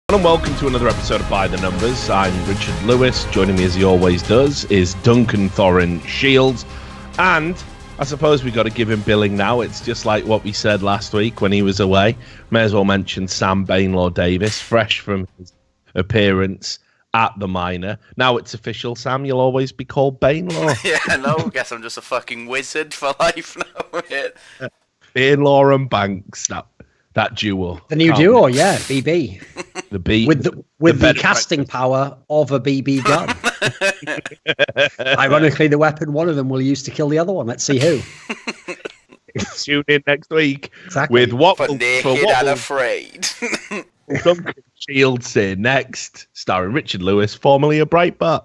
And welcome to another episode of By the Numbers. I'm Richard Lewis. Joining me as he always does is Duncan Thorin Shields. And I suppose we got to give him billing now. It's just like what we said last week when he was away. May as well mention Sam Bainlaw-Davis, fresh from his appearance at the minor. Now it's official, Sam. You'll always be called Bainlaw. Yeah, no, I guess I'm just a fucking wizard for life now. Bainlaw and Banks, that duo. The new duo, yeah, BB. The B with the casting power of a BB gun. Ironically, the weapon one of them will use to kill the other one. Let's see who. Tune in next week exactly. with what for naked and afraid. Duncan Shields in next, starring Richard Lewis, formerly a Breitbart.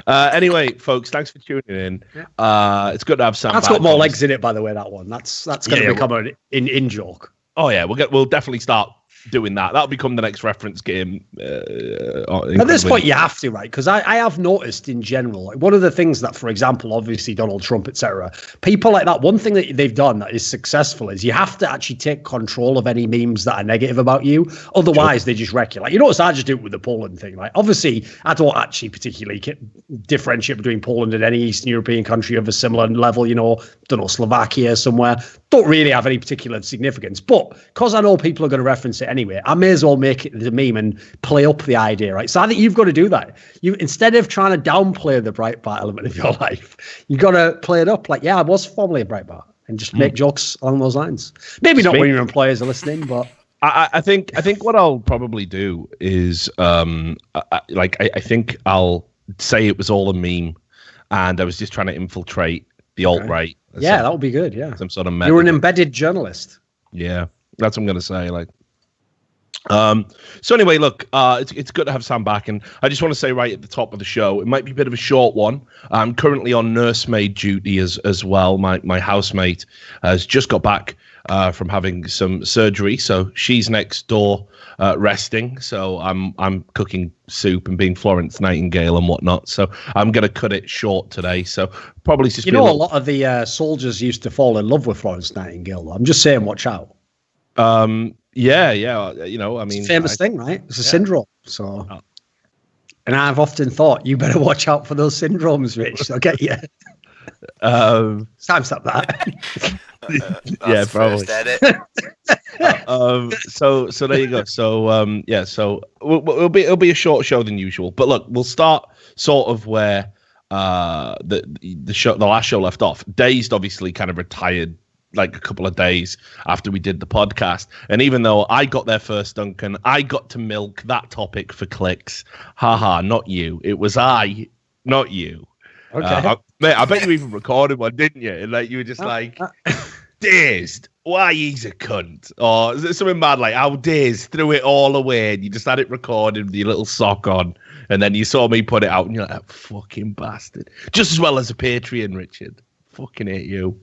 Anyway, folks, thanks for tuning in. It's good to have Sam. That's got more legs in it, by the way. That one. That's going to become an in joke. Oh yeah, we'll definitely start doing that. That'll become the next reference game. At this point, you have to, right? Because I have noticed in general, like one of the things that, for example, obviously Donald Trump, etc., people like that, one thing that they've done that is successful is you have to actually take control of any memes that are negative about you. Otherwise, they just wreck you. Like, you notice I just do it with the Poland thing. Like, obviously, I don't actually particularly differentiate between Poland and any Eastern European country of a similar level. You know, don't know, Slovakia somewhere. Don't really have any particular significance. But because I know people are going to reference it anyway, I may as well make it the meme and play up the idea, right? So I think you've got to do that. You, instead of trying to downplay the Breitbart element of your life, you got to play it up like, yeah, I was formerly a Breitbart, and just make jokes along those lines. Maybe not when your employers are listening, but I think what I'll probably do is I think I'll say it was all a meme, and I was just trying to infiltrate the alt-right. Yeah, that would be good. Yeah, some sort of you're an embedded journalist. Yeah, that's what I'm gonna say. Like, so anyway, look, it's good to have Sam back, and I just want to say right at the top of the show, it might be a bit of a short one. I'm currently on nursemaid duty as well. My housemate has just got back from having some surgery, so she's next door resting. So I'm cooking soup and being Florence Nightingale and whatnot. So I'm going to cut it short today. So probably just a lot of the soldiers used to fall in love with Florence Nightingale. Though. I'm just saying, watch out. Yeah. You know, I mean, it's a famous thing, right? It's a syndrome. So, and I've often thought you better watch out for those syndromes, Rich. They'll get you. Time stop that. Yeah, probably. So there you go. So so it'll be a short show than usual. But look, we'll start sort of where the last show left off. Dazed obviously kind of retired like a couple of days after we did the podcast, and even though I got there first, Duncan, I got to milk that topic for clicks. Haha, not you. It was I, not you. Okay. Mate, I bet you even recorded one, didn't you? And like you were just like, Dazed, why he's a cunt? Or is it something bad like how Dazed threw it all away and you just had it recorded with your little sock on, and then you saw me put it out and you're like, that fucking bastard. Just as well as a Patreon, Richard. Fucking hate you.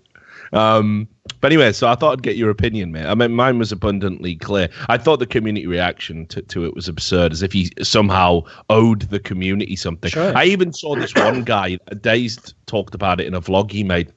But anyway, so I thought I'd get your opinion, mate. I mean, mine was abundantly clear. I thought the community reaction to it was absurd, as if he somehow owed the community something. Sure. I even saw this one guy, Dazed talked about it in a vlog he made.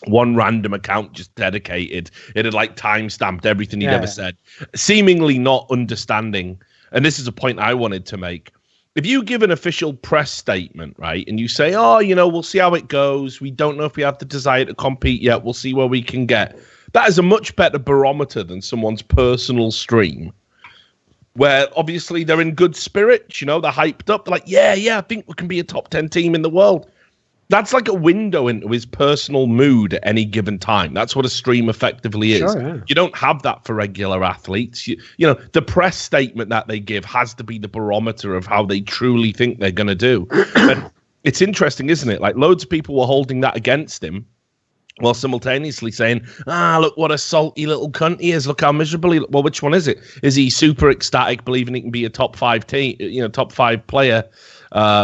One random account just dedicated. It had like time-stamped everything he'd ever said, seemingly not understanding. And this is a point I wanted to make. If you give an official press statement, right, and you say, oh, you know, we'll see how it goes. We don't know if we have the desire to compete yet. We'll see where we can get. That is a much better barometer than someone's personal stream, where obviously they're in good spirits, you know, they're hyped up. They're like, yeah, I think we can be a top 10 team in the world. That's like a window into his personal mood at any given time. That's what a stream effectively is. Sure, yeah. You don't have that for regular athletes. You know, the press statement that they give has to be the barometer of how they truly think they're going to do. And it's interesting, isn't it? Like loads of people were holding that against him while simultaneously saying, look what a salty little cunt he is. Look how miserable he. Well, which one is it? Is he super ecstatic, believing he can be a top 5 team, top 5 player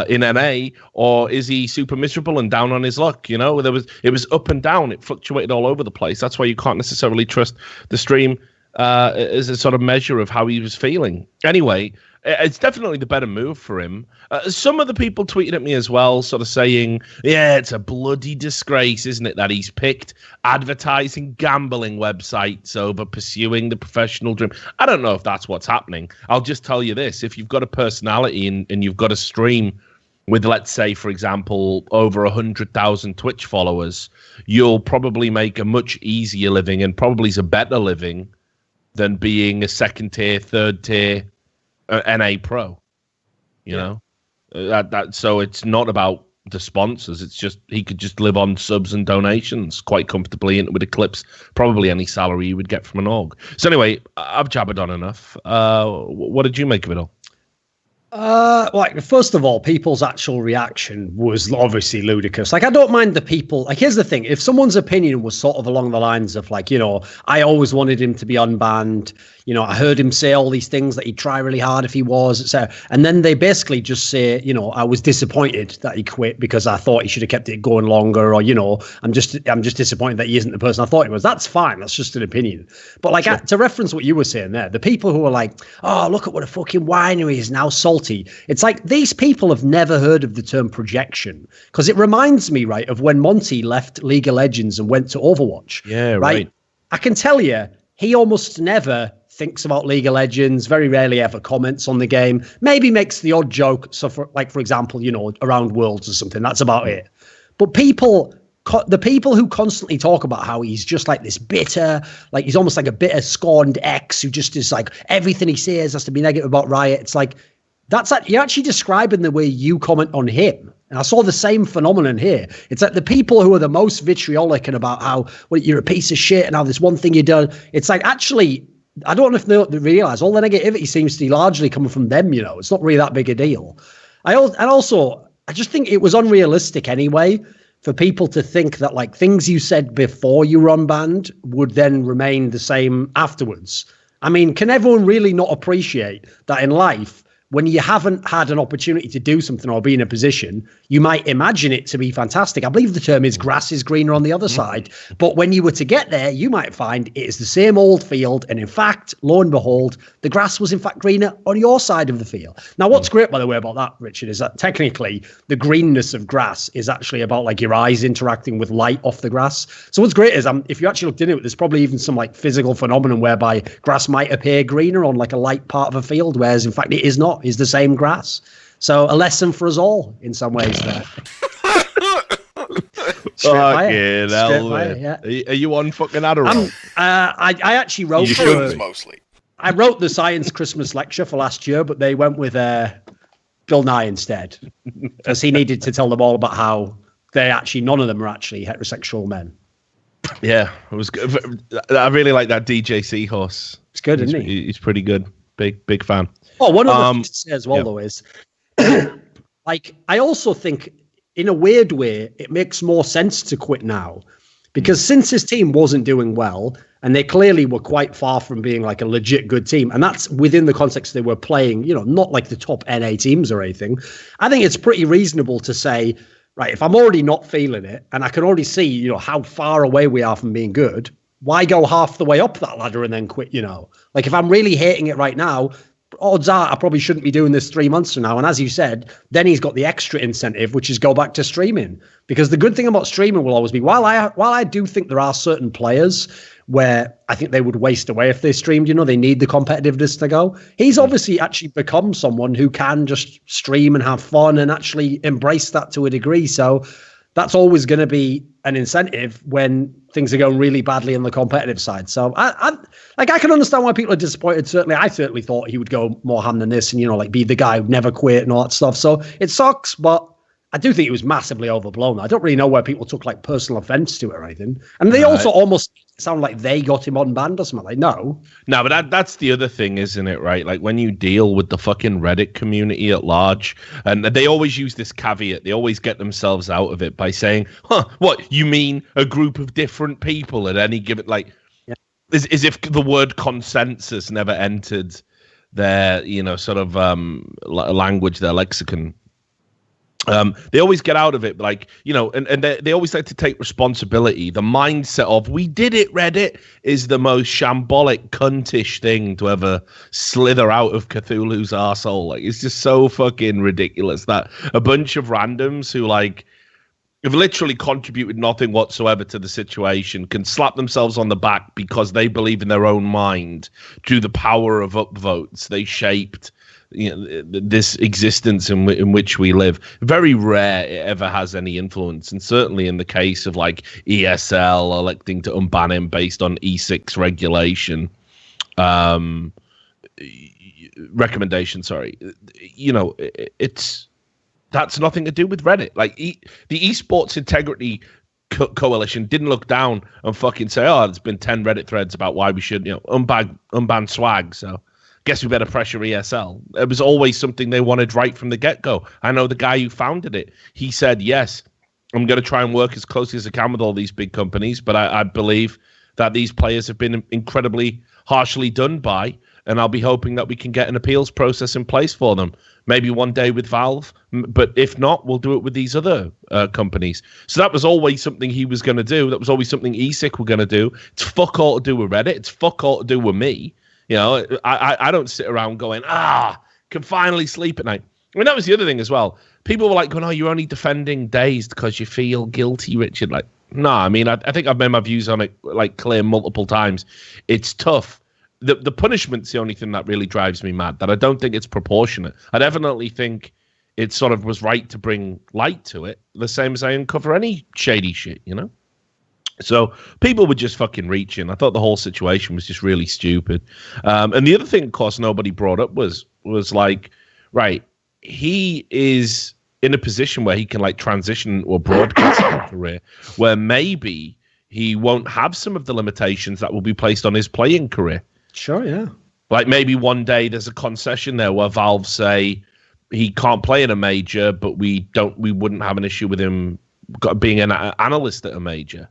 in NA, or is he super miserable and down on his luck? You know, it was up and down. It fluctuated all over the place. That's why you can't necessarily trust the stream as a sort of measure of how he was feeling. Anyway, it's definitely the better move for him. Some of the people tweeted at me as well, sort of saying, yeah, it's a bloody disgrace, isn't it, that he's picked advertising gambling websites over pursuing the professional dream. I don't know if that's what's happening. I'll just tell you this. If you've got a personality and you've got a stream with, let's say, for example, over 100,000 Twitch followers, you'll probably make a much easier living and probably is a better living than being a second tier, third tier NA pro. You know, so it's not about the sponsors. It's just he could just live on subs and donations quite comfortably, and it would eclipse probably any salary you would get from an org. So anyway, I've jabbered on enough. What did you make of it all? Like, first of all, people's actual reaction was obviously ludicrous. Like, I don't mind the people. Like, here's the thing. If someone's opinion was sort of along the lines of, like, you know, I always wanted him to be unbanned. You know, I heard him say all these things that he'd try really hard if he was, etc. And then they basically just say, you know, I was disappointed that he quit because I thought he should have kept it going longer, or, you know, I'm just disappointed that he isn't the person I thought he was. That's fine. That's just an opinion. But like, to reference what you were saying there, the people who are like, oh, look at what a fucking whiner he is now, salty. It's like these people have never heard of the term projection, because it reminds me, right, of when Monty left League of Legends and went to Overwatch. Yeah, right. I can tell you, he almost never thinks about League of Legends, very rarely ever comments on the game, maybe makes the odd joke. So for example, you know, around Worlds or something, that's about it. But the people who constantly talk about how he's just like this bitter, like he's almost like a bitter, scorned ex who just is like, everything he says has to be negative about Riot. It's like, you're actually describing the way you comment on him. And I saw the same phenomenon here. It's like the people who are the most vitriolic and about how, well, you're a piece of shit and how this one thing you done. It's like, actually, I don't know if they realize all the negativity seems to be largely coming from them. You know, it's not really that big a deal. I just think it was unrealistic anyway for people to think that like things you said before you were unbanned would then remain the same afterwards. I mean, can everyone really not appreciate that in life, when you haven't had an opportunity to do something or be in a position, you might imagine it to be fantastic. I believe the term is grass is greener on the other side. But when you were to get there, you might find it is the same old field. And in fact, lo and behold, the grass was in fact greener on your side of the field. Now, what's great, by the way, about that, Richard, is that technically the greenness of grass is actually about like your eyes interacting with light off the grass. So what's great is if you actually looked into it, there's probably even some like physical phenomenon whereby grass might appear greener on like a light part of a field, whereas in fact it is not. Is the same grass. So a lesson for us all in some ways there. Fucking hell, man. Yeah. Are you on fucking Adderall? I actually wrote mostly. I wrote the science Christmas lecture for last year, but they went with Bill Nye instead, because he needed to tell them all about how none of them are actually heterosexual men. Yeah, it was good. I really like that DJ Seahorse. It's good, isn't he? He's pretty good. Big fan. Oh, one other thing to say as well, though, is like, I also think in a weird way, it makes more sense to quit now, because since his team wasn't doing well, and they clearly were quite far from being like a legit good team, and that's within the context they were playing, you know, not like the top NA teams or anything. I think it's pretty reasonable to say, right, if I'm already not feeling it, and I can already see, you know, how far away we are from being good, why go half the way up that ladder and then quit, you know? Like, if I'm really hating it right now, odds are I probably shouldn't be doing this 3 months from now. And as you said, then he's got the extra incentive, which is go back to streaming. Because the good thing about streaming will always be, while I do think there are certain players where I think they would waste away if they streamed, you know, they need the competitiveness to go. He's obviously actually become someone who can just stream and have fun and actually embrace that to a degree. So that's always going to be an incentive when things are going really badly on the competitive side. So I can understand why people are disappointed. Certainly, I certainly thought he would go more ham than this and, you know, like be the guy who'd never quit and all that stuff. So it sucks, but I do think it was massively overblown. I don't really know where people took like personal offense to it or anything. And they also almost sound like they got him unbanned or something. Like, no, but that's the other thing, isn't it? Right? Like when you deal with the fucking Reddit community at large, and they always use this caveat. They always get themselves out of it by saying, what, you mean a group of different people at any given, like, as if the word consensus never entered their, you know, sort of language, their lexicon. They always get out of it, like, you know, and they always like to take responsibility. The mindset of "we did it, Reddit" is the most shambolic, cuntish thing to ever slither out of Cthulhu's arsehole. Like, it's just so fucking ridiculous that a bunch of randoms who like have literally contributed nothing whatsoever to the situation can slap themselves on the back because they believe in their own mind through the power of upvotes. They shaped, you know, this existence in which we live. Very rare it ever has any influence, and certainly in the case of like ESL electing to unban him based on E6 regulation recommendation. Sorry, you know, that's nothing to do with Reddit. Like the Esports Integrity Coalition didn't look down and fucking say, "Oh, there's been 10 Reddit threads about why we should, you know, unban swag, so guess we better pressure ESL." It was always something they wanted right from the get-go. I know the guy who founded it. He said, "Yes, I'm going to try and work as closely as I can with all these big companies, but I believe that these players have been incredibly harshly done by, and I'll be hoping that we can get an appeals process in place for them. Maybe one day with Valve, but if not, we'll do it with these other companies." So that was always something he was going to do. That was always something ESIC were going to do. It's fuck all to do with Reddit. It's fuck all to do with me. You know, I don't sit around going, can finally sleep at night. I mean, that was the other thing as well. People were like, "Oh, no, you're only defending Dazed because you feel guilty, Richard." Like, no, I mean, I think I've made my views on it like clear multiple times. It's tough. The punishment's the only thing that really drives me mad, that I don't think it's proportionate. I definitely think it sort of was right to bring light to it, the same as I uncover any shady shit, you know? So people were just fucking reaching. I thought the whole situation was just really stupid. And the other thing, of course, nobody brought up was like, right, he is in a position where he can like transition or broadcast career where maybe he won't have some of the limitations that will be placed on his playing career. Sure, yeah. Like maybe one day there's a concession there where Valve say he can't play in a major, but we wouldn't have an issue with him being an analyst at a major.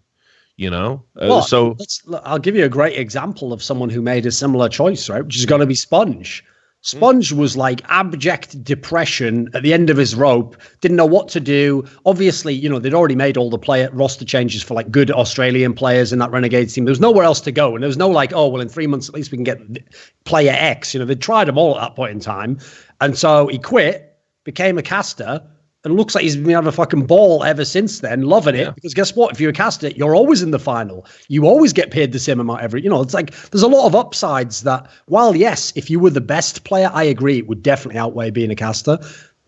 You know, I'll give you a great example of someone who made a similar choice, right? Which is going to be Sponge. Sponge was like abject depression at the end of his rope, didn't know what to do. Obviously, you know, they'd already made all the player roster changes for like good Australian players in that Renegades team. There was nowhere else to go. And there was no like, oh, well, in 3 months, at least we can get player X. You know, they'd tried them all at that point in time. And so he quit, became a caster, and looks like he's been having a fucking ball ever since then, loving it. Because guess what? If you're a caster, you're always in the final. You always get paid the same amount every, you know, it's like there's a lot of upsides that while, yes, if you were the best player, I agree, it would definitely outweigh being a caster.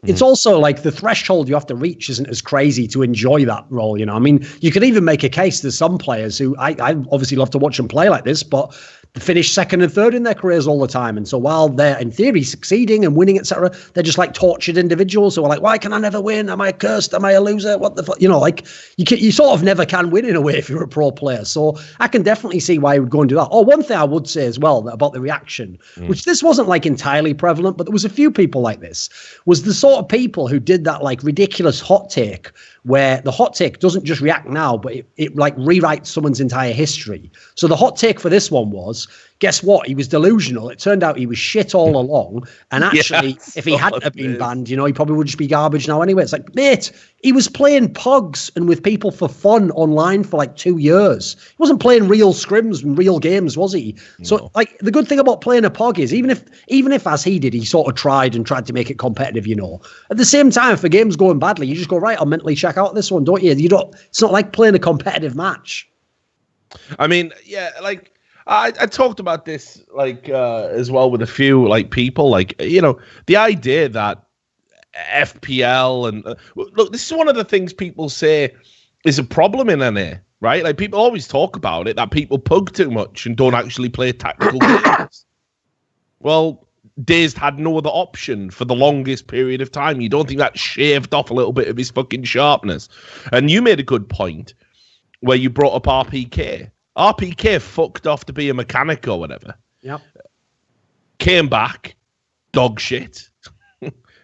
It's also like the threshold you have to reach isn't as crazy to enjoy that role. You know, I mean, you could even make a case. There's some players who I obviously love to watch them play like this, but they finish second and third in their careers all the time. And so while they're in theory succeeding and winning, etc., they're just like tortured individuals who are like, why can I never win? Am I cursed? Am I a loser? What the fuck? You know, like you sort of never can win in a way if you're a pro player. So I can definitely see why you would go and do that. Oh, one thing I would say as well about the reaction, which this wasn't like entirely prevalent, but there was a few people like this, was the sort of people who did that like ridiculous hot take where the hot take doesn't just react now, but it like rewrites someone's entire history. So the hot take for this one was, guess what? He was delusional. It turned out he was shit all along. And actually, if he hadn't have been banned, you know, he probably would just be garbage now anyway. It's like, mate, he was playing pogs and with people for fun online for like 2 years. He wasn't playing real scrims and real games, was he? No. So like the good thing about playing a pog is even if as he did, he sort of tried to make it competitive, you know, at the same time, if a game's going badly, you just go, right, I'll mentally check out this one, don't you? It's not like playing a competitive match. I mean, yeah, like I talked about this like as well with a few like people, like, you know, the idea that FPL and look, this is one of the things people say is a problem in NA, right? Like people always talk about it, that people pug too much and don't actually play tactical games. Well, Dazed had no other option for the longest period of time. You don't think that shaved off a little bit of his fucking sharpness? And you made a good point where you brought up RPK. RPK fucked off to be a mechanic or whatever. Yep. Came back, dog shit.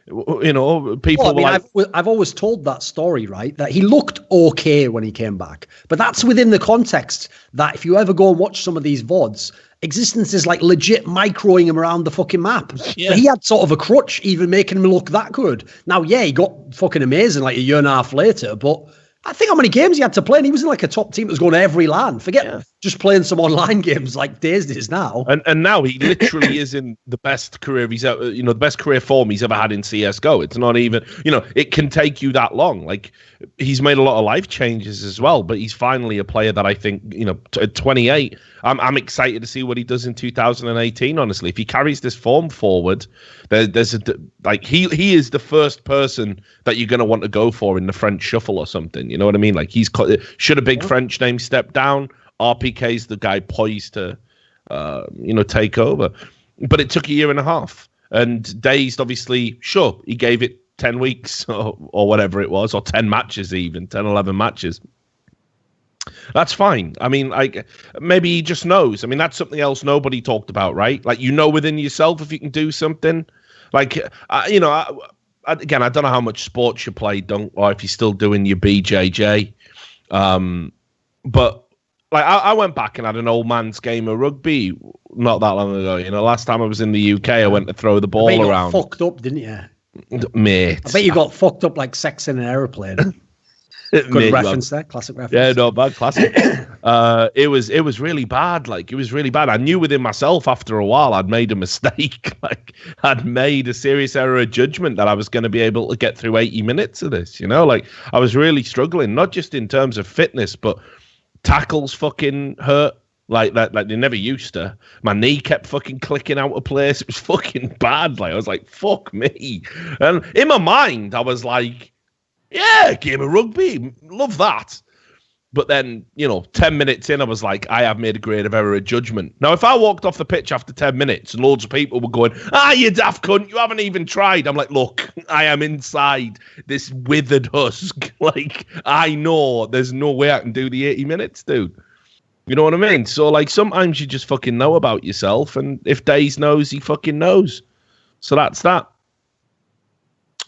You know, people. Well, I mean, I've always told that story, right? That he looked okay when he came back, but that's within the context that if you ever go and watch some of these VODs, Existence is like legit microing him around the fucking map. Yeah. So he had sort of a crutch, even making him look that good. Now, yeah, he got fucking amazing like a year and a half later, but I think how many games he had to play, and he was in like a top team that was going to every LAN. Forget just playing some online games like Dazed is now. And now he literally is in the best career the best career form he's ever had in CS:GO. It's not even, it can take you that long. Like, he's made a lot of life changes as well, but he's finally a player that I think, at 28, I'm excited to see what he does in 2018. Honestly, if he carries this form forward, he is the first person that you're going to want to go for in the French shuffle or something. You know what I mean? Like, should a big French name step down, RPK's the guy poised to, take over. But it took a year and a half. And Dazed, obviously, sure, he gave it 10 weeks or whatever it was, or 10 matches even, 10, 11 matches. That's fine. I mean, maybe he just knows. I mean, that's something else nobody talked about, right? Like, within yourself if you can do something. Like, again, I don't know how much sports you play, or if you're still doing your BJJ. But like, I went back and had an old man's game of rugby not that long ago. Last time I was in the UK, I went to throw the ball around. You got fucked up, didn't you? Mate. I bet you got fucked up like sex in an aeroplane. Good reference there, classic reference. Yeah, no, bad classic. It was really bad. Like, it was really bad. I knew within myself after a while I'd made a mistake. Like, I'd made a serious error of judgment that I was going to be able to get through 80 minutes of this. Like, I was really struggling, not just in terms of fitness, but tackles fucking hurt. Like they never used to. My knee kept fucking clicking out of place. It was fucking bad. Like, I was like, fuck me. And in my mind, I was like, yeah, game of rugby, love that. But then, 10 minutes in, I was like, I have made a grade of error of judgment. Now, if I walked off the pitch after 10 minutes and loads of people were going, you daft cunt, you haven't even tried. I'm like, look, I am inside this withered husk. Like, I know there's no way I can do the 80 minutes, dude. You know what I mean? So, like, sometimes you just fucking know about yourself, and if Dazed knows, he fucking knows. So that's that.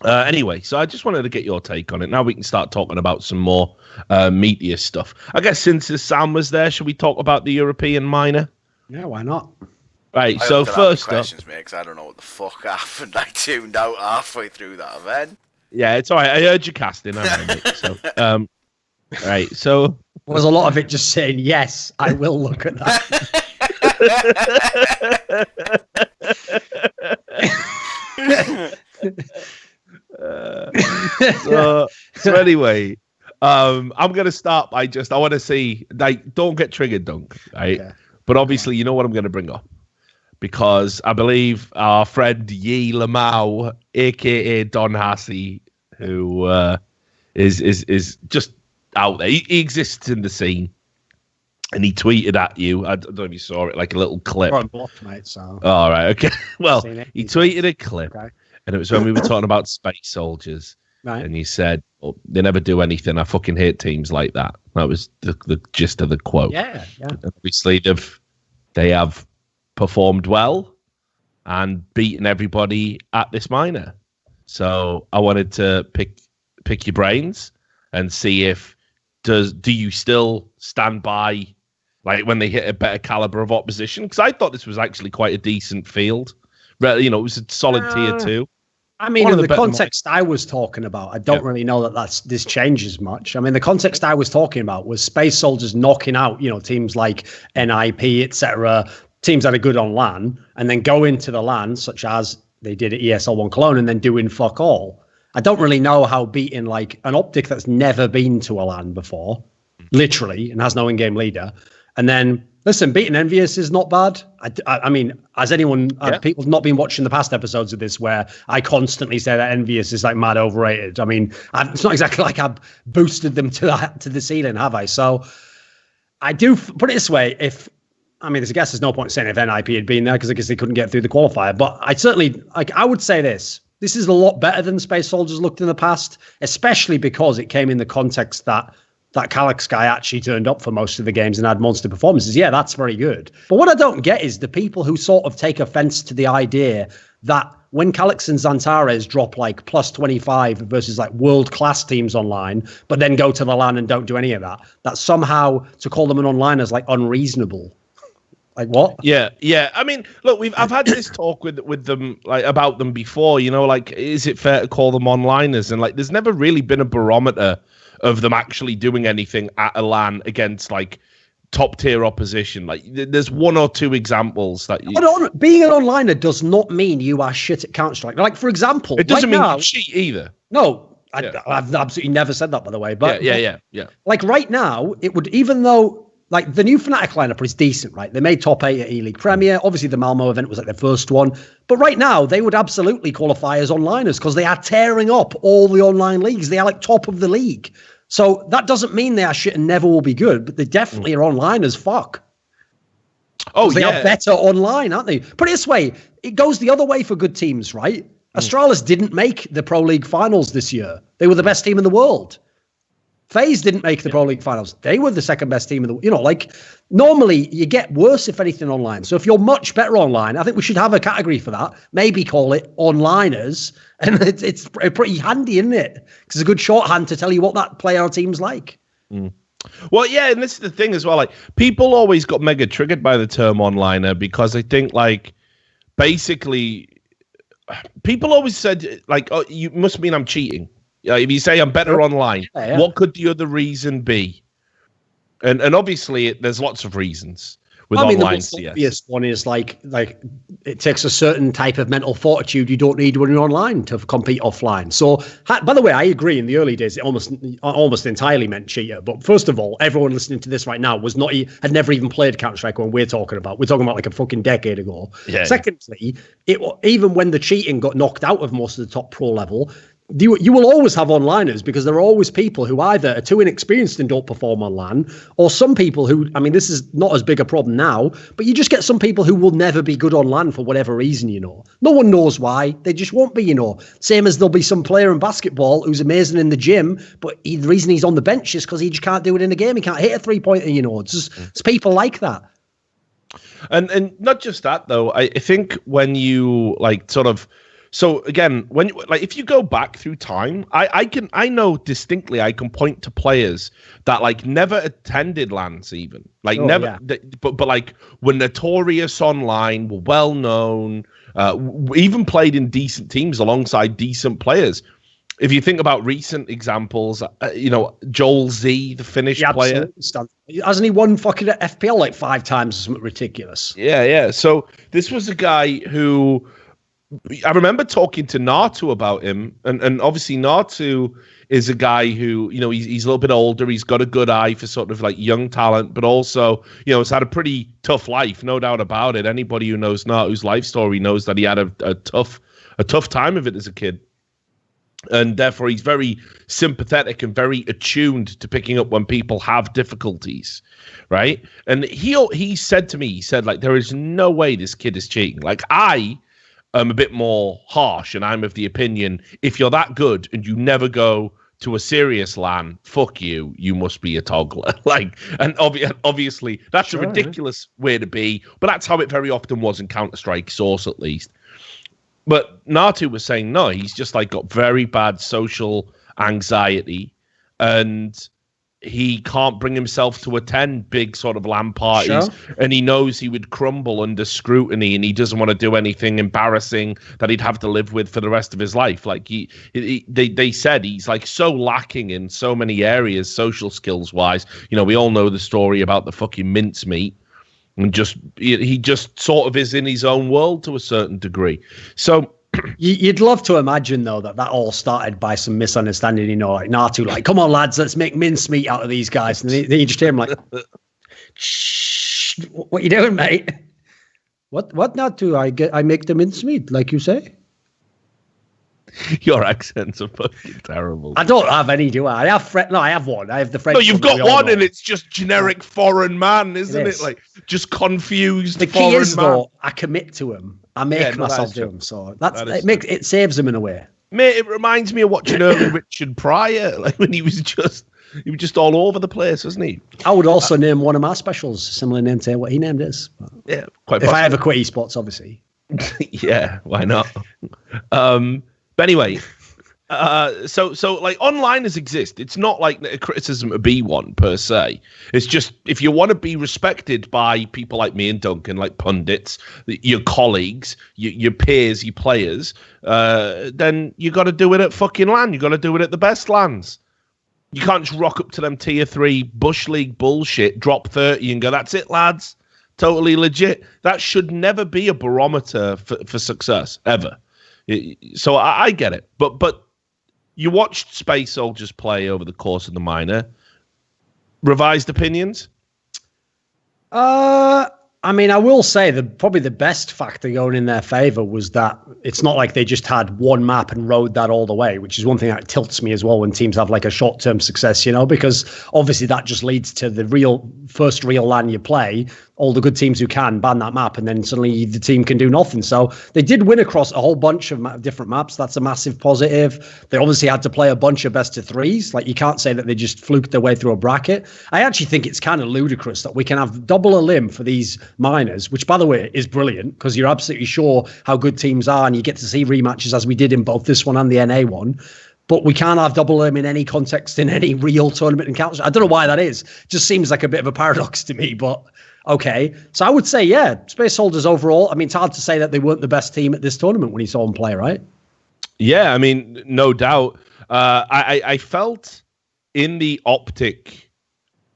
Anyway, so I just wanted to get your take on it. Now we can start talking about some more meatier stuff. I guess since Sam was there, should we talk about the European minor? Yeah, why not? Right, so first up... mate, 'cause I don't know what the fuck happened. I tuned out halfway through that event. Yeah, it's all right. I heard you casting, haven't I? So, right, so... Was a lot of it just saying, yes, I will look at that. So anyway, I'm gonna start by I want to see, like, don't get triggered, Dunk, right? Yeah. But obviously, you know what I'm gonna bring up, because I believe our friend Yi Lamau, aka Don Hassey, who is just out there. He exists in the scene, and he tweeted at you. I don't know if you saw it, like a little clip. I'm blocked, mate. So. All right, okay. Well, he tweeted a clip. Okay. And it was when we were talking about space soldiers. Right. And he said, they never do anything. I fucking hate teams like that. That was the gist of the quote. Yeah. And obviously, they have performed well and beaten everybody at this minor. So I wanted to pick your brains and see do you still stand by, like, when they hit a better caliber of opposition? Because I thought this was actually quite a decent field. It was a solid tier 2. I mean, in the context I was talking about, I don't really know that this changes much. I mean, the context I was talking about was space soldiers knocking out, teams like NIP, etc., teams that are good on LAN, and then go into the LAN, such as they did at ESL1 Cologne, and then doing fuck all. I don't really know how beating like an Optic that's never been to a LAN before, literally, and has no in-game leader, and then... Listen, beating EnvyUs is not bad. I mean, as anyone, people have not been watching the past episodes of this where I constantly say that EnvyUs is like mad overrated. I mean, it's not exactly like I've boosted them to the ceiling, have I? So I do put it this way. There's there's no point saying if NIP had been there, because I guess they couldn't get through the qualifier. But I would say this is a lot better than Space Soldiers looked in the past, especially because it came in the context that Calyx guy actually turned up for most of the games and had monster performances. Yeah, that's very good. But what I don't get is the people who sort of take offense to the idea that when Calix and Zantares drop like plus 25 versus like world-class teams online, but then go to the LAN and don't do any of that, that somehow to call them an online is like unreasonable. Like what? Yeah. I mean, look, I've had this talk with them like about them before. You know, like, is it fair to call them onliners? And like, there's never really been a barometer of them actually doing anything at a LAN against like top tier opposition. Like, there's one or two examples that being an onliner does not mean you are shit at Counter-Strike. Like, for example, it doesn't mean you cheat either. No, I've absolutely never said that, by the way. But yeah. Like right now, it would, even though. Like, the new Fnatic lineup is decent, right? They made top 8 at E-League Premier. Obviously, the Malmo event was like their first one. But right now, they would absolutely qualify as onliners because they are tearing up all the online leagues. They are like top of the league. So that doesn't mean they are shit and never will be good, but they definitely are online as fuck. Oh, they are better online, aren't they? Put it this way, it goes the other way for good teams, right? Astralis didn't make the Pro League finals this year. They were the best team in the world. FaZe didn't make the Pro League finals. They were the second best team in the, like, normally you get worse if anything online. So if you're much better online, I think we should have a category for that. Maybe call it onliners. And it's pretty handy, isn't it? Because it's a good shorthand to tell you what that player or team's like. Well, yeah, and this is the thing as well. Like, people always got mega triggered by the term onliner because I think, like, basically, people always said, like, oh, you must mean I'm cheating. If you say I'm better online, what could the other reason be? And obviously, there's lots of reasons with online CS. The most obvious one is like it takes a certain type of mental fortitude you don't need when you're online to compete offline. So, by the way, I agree. In the early days, it almost entirely meant cheater. But first of all, everyone listening to this right now had never even played Counter-Strike when we're talking about like a fucking decade ago. Yeah. Secondly, even when the cheating got knocked out of most of the top pro level, you will always have onliners because there are always people who either are too inexperienced and don't perform online, or some people who, I mean, this is not as big a problem now, but you just get some people who will never be good online for whatever reason, No one knows why. They just won't be, Same as there'll be some player in basketball who's amazing in the gym, but the reason he's on the bench is because he just can't do it in the game. He can't hit a 3-pointer, It's people like that. And not just that, though. I think when you, like, sort of... So again, when if you go back through time, I know distinctly I can point to players that like never attended LANs even but like were notorious online, were well known, even played in decent teams alongside decent players. If you think about recent examples, Joel Z, the Finnish player, hasn't he won fucking FPL like 5 times or something ridiculous? Yeah. So this was a guy who. I remember talking to Natu about him, and obviously Natu is a guy who, he's a little bit older. He's got a good eye for sort of like young talent, but also, has had a pretty tough life, no doubt about it. Anybody who knows Natu's life story knows that he had a tough time of it as a kid. And therefore, he's very sympathetic and very attuned to picking up when people have difficulties, right? And he said to me, like, there is no way this kid is cheating. Like, I'm a bit more harsh, and I'm of the opinion, if you're that good and you never go to a serious LAN, fuck you, you must be a toggler. And obviously, that's a ridiculous way to be, but that's how it very often was in Counter-Strike Source, at least. But Natu was saying, no, he's just like got very bad social anxiety, and he can't bring himself to attend big sort of LAN parties, and he knows he would crumble under scrutiny, and he doesn't want to do anything embarrassing that he'd have to live with for the rest of his life. Like they said he's like so lacking in so many areas, social skills wise. We all know the story about the fucking mincemeat, and he just sort of is in his own world to a certain degree. So. You'd love to imagine, though, that all started by some misunderstanding, like Natu, like, come on, lads, let's make mincemeat out of these guys. And then you just hear him like, shh, what you doing, mate? What, Natu? I make the mincemeat, like you say? Your accents are fucking terrible. I don't have any, do I? I have one. I have the French. No, you've got one, and it's just generic foreign man, isn't it? Like, just confused. The key is, though, I commit to him. I make myself do them, so it saves him in a way. Mate, it reminds me of watching early Richard Pryor, like when he was just all over the place, wasn't he? I would also name one of my specials similar name to what he named his. Yeah, quite. If I ever quit esports, obviously. Yeah, why not? But anyway, so like onliners exist. It's not like a criticism to be one per se. It's just if you want to be respected by people like me and Duncan, like pundits, your colleagues, your peers, your players, then you got to do it at fucking LAN. You got to do it at the best LANs. You can't just rock up to them tier 3 Bush League bullshit, drop 30 and go, that's it, lads. Totally legit. That should never be a barometer for success, ever. So I get it. But you watched Space Soldiers play over the course of the minor. Revised opinions? I mean, I will say that probably the best factor going in their favor was that it's not like they just had one map and rode that all the way, which is one thing that tilts me as well when teams have like a short-term success, because obviously that just leads to the first real LAN you play, all the good teams who can ban that map, and then suddenly the team can do nothing. So they did win across a whole bunch of different maps. That's a massive positive. They obviously had to play a bunch of best of threes. Like, you can't say that they just fluked their way through a bracket. I actually think it's kind of ludicrous that we can have double a limb for these minors, which, by the way, is brilliant because you're absolutely sure how good teams are and you get to see rematches as we did in both this one and the NA one. But we can't have double limb in any context in any real tournament encounters. I don't know why that is. Just seems like a bit of a paradox to me, but okay. So I would say, yeah, Space Soldiers overall. I mean, it's hard to say that they weren't the best team at this tournament when you saw them play, right? Yeah, I mean, no doubt. I felt in the Optic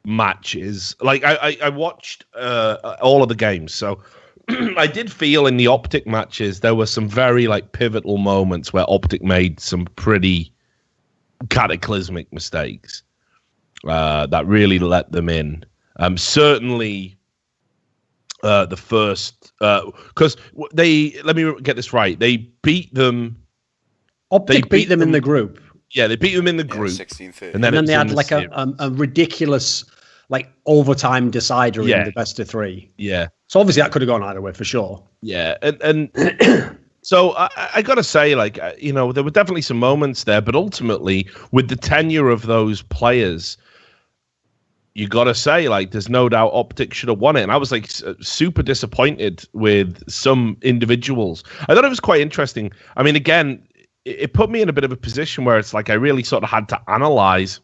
matches, like I watched all of the games, so I did feel in the Optic matches there were some very like pivotal moments where Optic made some pretty cataclysmic mistakes that really let them in. Certainly the first, because let me get this right, they beat them. Optic beat them in the group. Yeah, they beat them in the group. 16-30. And then they had like a ridiculous like overtime decider in the best of 3. Yeah. So obviously that could have gone either way for sure. Yeah, and so I got to say, like, there were definitely some moments there, but ultimately with the tenure of those players, you got to say, like, there's no doubt Optic should have won it. And I was like super disappointed with some individuals. I thought it was quite interesting. I mean, again, it put me in a bit of a position where it's like I really sort of had to analyze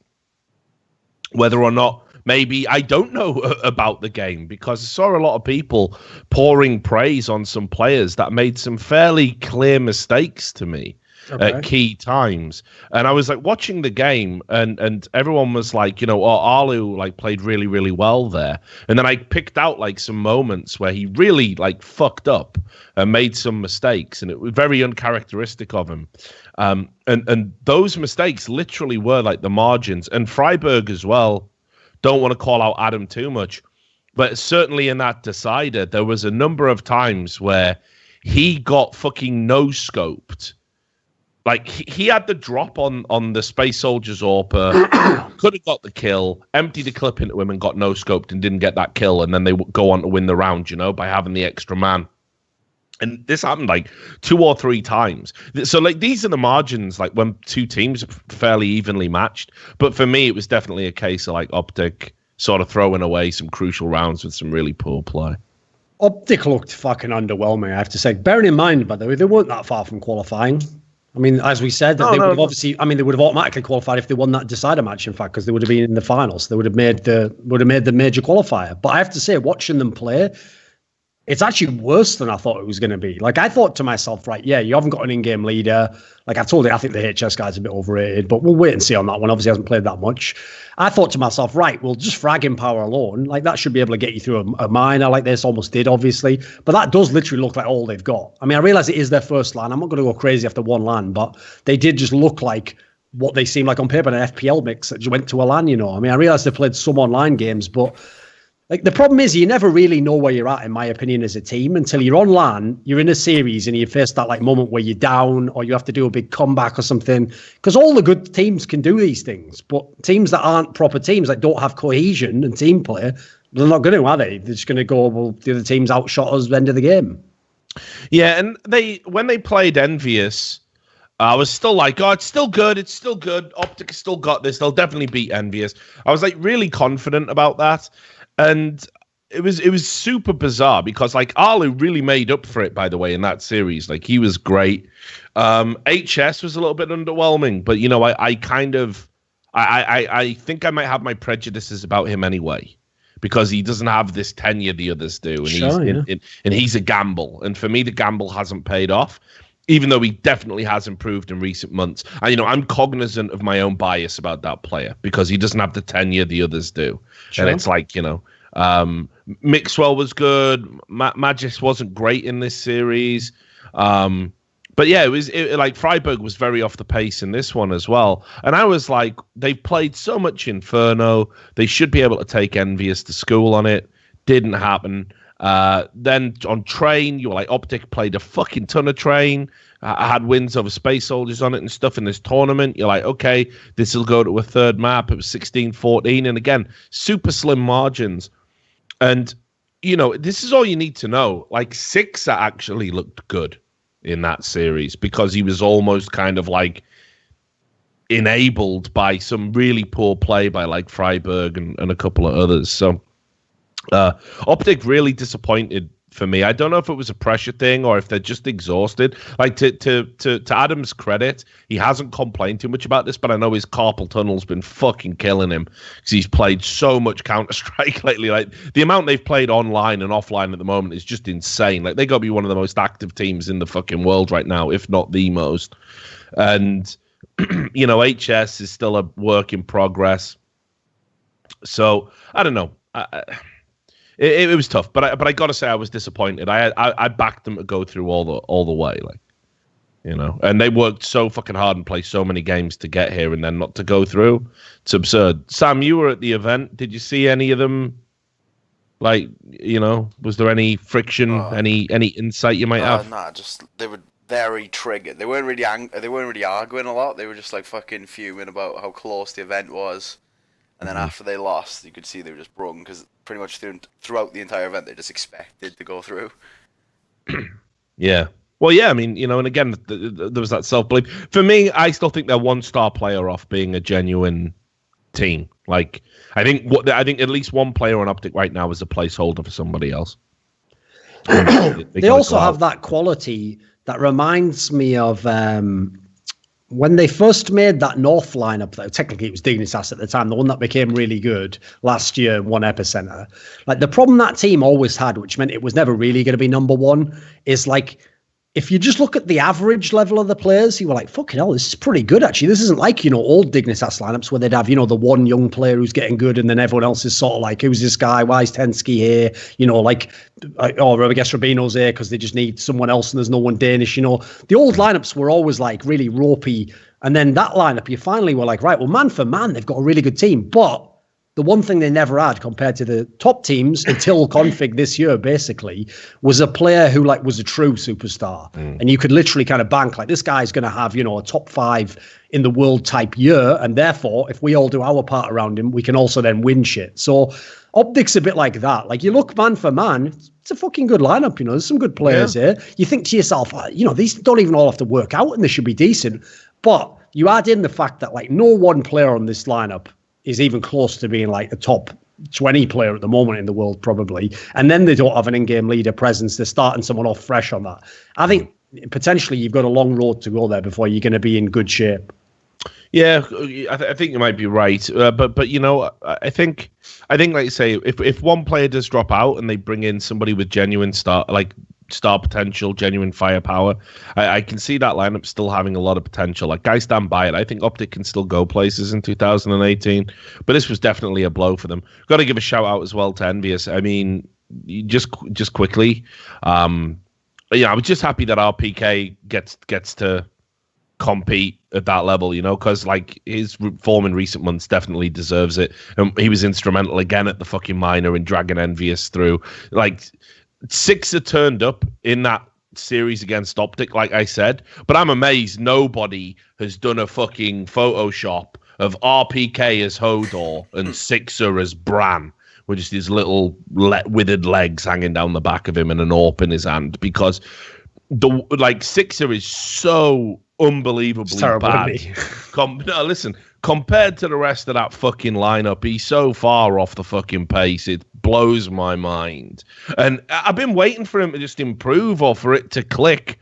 whether or not maybe I don't know about the game, because I saw a lot of people pouring praise on some players that made some fairly clear mistakes to me at key times. And I was like watching the game and everyone was like, Arlu like played really, really well there. And then I picked out like some moments where he really like fucked up and made some mistakes, and it was very uncharacteristic of him. And those mistakes literally were like the margins. And Freiburg as well, don't want to call out Adam too much, but certainly in that decider, there was a number of times where he got fucking no-scoped. Like, he had the drop on the Space Soldiers AWP, could have got the kill, emptied a clip into him and got no-scoped and didn't get that kill, and then they go on to win the round, by having the extra man. And this happened like 2 or 3 times. So like these are the margins, like when two teams are fairly evenly matched. But for me, it was definitely a case of like Optic sort of throwing away some crucial rounds with some really poor play. Optic looked fucking underwhelming, I have to say. Bearing in mind, by the way, they weren't that far from qualifying. I mean, as we said, they would have obviously. I mean, they would have automatically qualified if they won that decider match. In fact, because they would have been in the finals, they would have made the major qualifier. But I have to say, watching them play, it's actually worse than I thought it was going to be. Like, I thought to myself, right, yeah, you haven't got an in-game leader. Like, I told you, I think the HS guy's a bit overrated, but we'll wait and see on that one. Obviously, he hasn't played that much. I thought to myself, right, well, just fragging power alone, like, that should be able to get you through a minor like this. Almost did, obviously. But that does literally look like all they've got. I mean, I realize it is their first LAN. I'm not going to go crazy after one LAN, but they did just look like what they seemed like on paper, an FPL mix that just went to a LAN, I mean, I realize they played some online games, but like, the problem is you never really know where you're at, in my opinion, as a team until you're on LAN, you're in a series and you face that like moment where you're down or you have to do a big comeback or something. Because all the good teams can do these things, but teams that aren't proper teams, that don't have cohesion and team play, they're not going to, are they? They're just going to go, well, the other team's outshot us at the end of the game. Yeah, and when they played EnvyUs, I was still like, oh, it's still good. Optic has still got this. They'll definitely beat EnvyUs. I was like really confident about that. And it was super bizarre because like Arlu really made up for it, by the way, in that series. Like he was great. HS was a little bit underwhelming, but you know, I think I might have my prejudices about him anyway, because he doesn't have this tenure the others do, and he's a gamble. And for me, the gamble hasn't paid off, even though he definitely has improved in recent months. And, you know, I'm cognizant of my own bias about that player because he doesn't have the tenure the others do. Sure. And it's like, you know, Mixwell was good. Magis wasn't great in this series. But yeah, like Freiburg was very off the pace in this one as well. And I was like, they've played so much Inferno. They should be able to take EnvyUs to school on it. Didn't happen. Then on Train, you were like, Optic played a fucking ton of Train. I had wins over Space Soldiers on it and stuff in this tournament. You're like, okay, this will go to a third map. It was 16-14. And again, super slim margins. And, you know, this is all you need to know. Like, Sixer actually looked good in that series because he was almost kind of like enabled by some really poor play by like Freiburg and a couple of others. So Optic really disappointed for me. I don't know if it was a pressure thing or if they're just exhausted. Like to Adam's credit, he hasn't complained too much about this, but I know his carpal tunnel's been fucking killing him because he's played so much Counter-Strike lately. Like the amount they've played online and offline at the moment is just insane. Like they got to be one of the most active teams in the fucking world right now, if not the most. And you know, HS is still a work in progress. So I don't know. It was tough, but I got to say I was disappointed. I backed them to go through all the way, like, you know, and they worked so fucking hard and played so many games to get here and then not to go through. It's absurd. Sam, you were at the event. Did you see any of them? Like, you know, was there any friction, any insight you might have? Nah, just they were very triggered. They weren't really arguing a lot. They were just like fucking fuming about how close the event was. And then after they lost, you could see they were just broken because pretty much throughout the entire event, they just expected to go through. Yeah. Well, yeah, I mean, you know, and again, there was that self-belief. For me, I still think they're one star player off being a genuine team. Like, I think at least one player on Optic right now is a placeholder for somebody else. They also have that quality that reminds me of... when they first made that North lineup, though, technically it was Dignitas at the time, the one that became really good last year, won Epicenter. Like the problem that team always had, which meant it was never really going to be number one, is like if you just look at the average level of the players, you were like, fucking hell, this is pretty good, actually. This isn't like, you know, old Dignitas lineups where they'd have, you know, the one young player who's getting good and then everyone else is sort of like, who's this guy? Why is Tensky here? You know, like, or I guess Rabino's here because they just need someone else and there's no one Danish, you know. The old lineups were always like really ropey. And then that lineup, you finally were like, right, well, man for man, they've got a really good team. But the one thing they never had compared to the top teams until Config this year, basically, was a player who like was a true superstar. And you could literally kind of bank like this guy's going to have, you know, a top 5 in the world type year. And therefore, if we all do our part around him, we can also then win shit. So Optic's a bit like that. Like you look man for man, it's a fucking good lineup. You know, there's some good players here. You think to yourself, you know, these don't even all have to work out and they should be decent. But you add in the fact that like no one player on this lineup is even close to being like a top 20 player at the moment in the world, probably. And then they don't have an in-game leader presence. They're starting someone off fresh on that. I think potentially you've got a long road to go there before you're going to be in good shape. Yeah, I think you might be right. But you know, I think like you say, if one player does drop out and they bring in somebody with genuine star potential, genuine firepower, I can see that lineup still having a lot of potential. Like, I stand by it. I think Optic can still go places in 2018, but this was definitely a blow for them. Got to give a shout out as well to EnvyUs. I mean, just quickly, I was just happy that RPK gets to compete at that level, you know, because like his form in recent months definitely deserves it. And he was instrumental again at the fucking minor in dragging EnvyUs through. Like, Sixer turned up in that series against Optic, like I said, but I'm amazed nobody has done a fucking Photoshop of RPK as Hodor and Sixer as Bran, with just his little withered legs hanging down the back of him and an AWP in his hand, because Sixer is so unbelievably bad. No, listen, compared to the rest of that fucking lineup, he's so far off the fucking pace. It blows my mind. And I've been waiting for him to just improve or for it to click.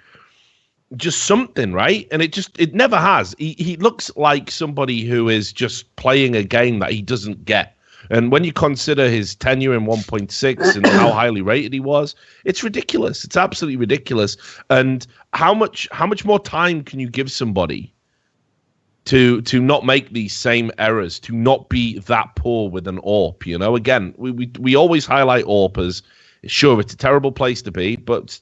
Just something, right? And it never has. He looks like somebody who is just playing a game that he doesn't get. And when you consider his tenure in 1.6 and how highly rated he was, it's ridiculous. It's absolutely ridiculous. And how much more time can you give somebody to not make these same errors, to not be that poor with an AWP? You know, again, we always highlight AWP as, sure, it's a terrible place to be, but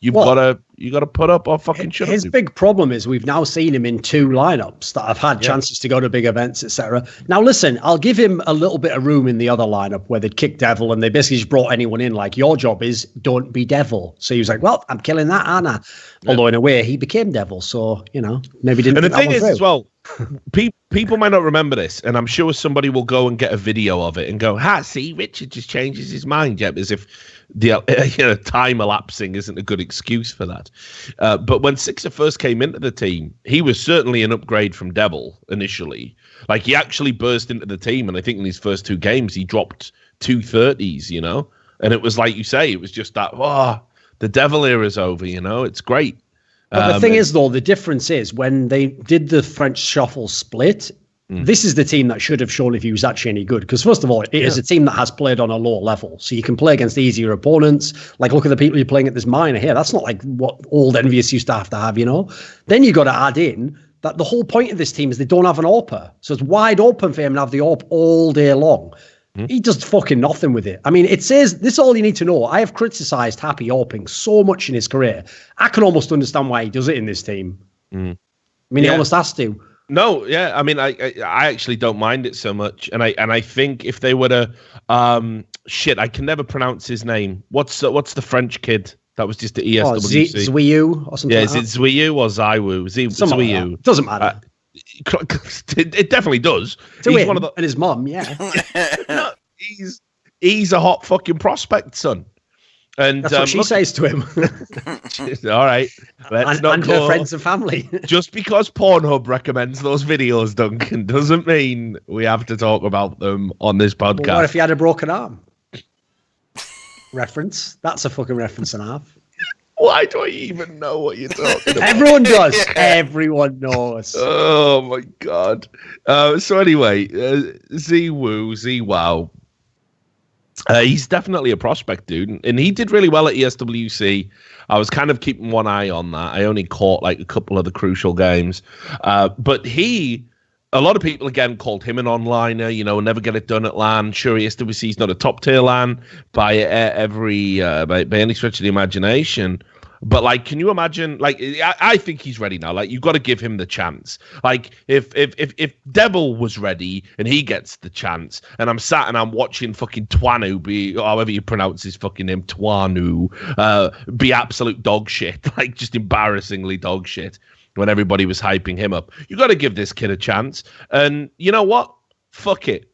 you gotta put up or fucking shut up. His big problem is we've now seen him in 2 lineups that have had chances to go to big events, etc. Now, listen, I'll give him a little bit of room in the other lineup where they'd kick Devil and they basically just brought anyone in. Like, your job is don't be Devil. So he was like, well, I'm killing that, aren't I? Although in a way he became Devil, so maybe didn't. And the thing is, as well, people might not remember this, and I'm sure somebody will go and get a video of it and go, see, Richard just changes his mind, as if the time elapsing isn't a good excuse for that. But when Sixer first came into the team, he was certainly an upgrade from Devil initially. Like, he actually burst into the team, and I think in his first 2 games he dropped 2 30s, and it was like you say, it was just that, the Devil era's over, it's great. But the thing is, though, the difference is when they did the French shuffle split, this is the team that should have shown if he was actually any good. Because first of all, it is a team that has played on a lower level. So you can play against easier opponents. Like, look at the people you're playing at this minor here. That's not like what old EnvyUs used to have. Then you got to add in that the whole point of this team is they don't have an AWPer. So it's wide open for him to have the AWP all day long. He does fucking nothing with it. I mean, it says, this is all you need to know. I have criticized Happy AWPing so much in his career. I can almost understand why he does it in this team. I mean, he almost has to. No, I mean, I actually don't mind it so much. And I think if they were to, I can never pronounce his name. What's the French kid that was just at ESWC? EnvyUs or something. Yeah, is it EnvyUs or ZywOo? EnvyUs. Like doesn't matter. It definitely does. He's one of and his mum, No, he's a hot fucking prospect, son. And that's what she says to him. All right, and her friends and family. Just because Pornhub recommends those videos, Duncan, doesn't mean we have to talk about them on this podcast. Well, what if he had a broken arm? Reference. That's a fucking reference and a half. Why do I even know what you're talking about? Everyone does. Everyone knows. Oh, my God. So anyway, ZywOo, he's definitely a prospect, dude. And he did really well at ESWC. I was kind of keeping one eye on that. I only caught like a couple of the crucial games. But a lot of people, again, called him an onliner, never get it done at LAN. Sure, ESWC not a top tier LAN by any stretch of the imagination. But like, can you imagine? Like, I think he's ready now. Like, you've got to give him the chance. Like, if Devil was ready and he gets the chance, and I'm sat and I'm watching fucking Twanu however you pronounce his fucking name, Twanu, be absolute dog shit, like just embarrassingly dog shit. When everybody was hyping him up, you got to give this kid a chance. And you know what? Fuck it.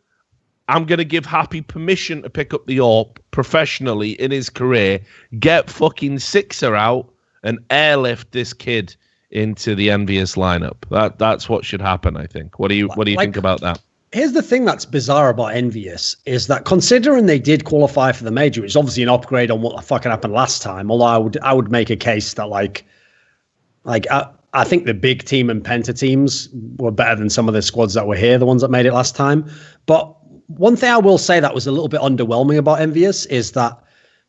I'm going to give Happy permission to pick up the AWP professionally in his career, get fucking Sixer out and airlift this kid into the EnvyUs lineup. That's what should happen, I think. What do you think about that? Here's the thing that's bizarre about EnvyUs is that considering they did qualify for the major, it's obviously an upgrade on what fucking happened last time. Although I would make a case that I think the big team and Penta teams were better than some of the squads that were here, the ones that made it last time. But one thing I will say that was a little bit underwhelming about EnvyUs is that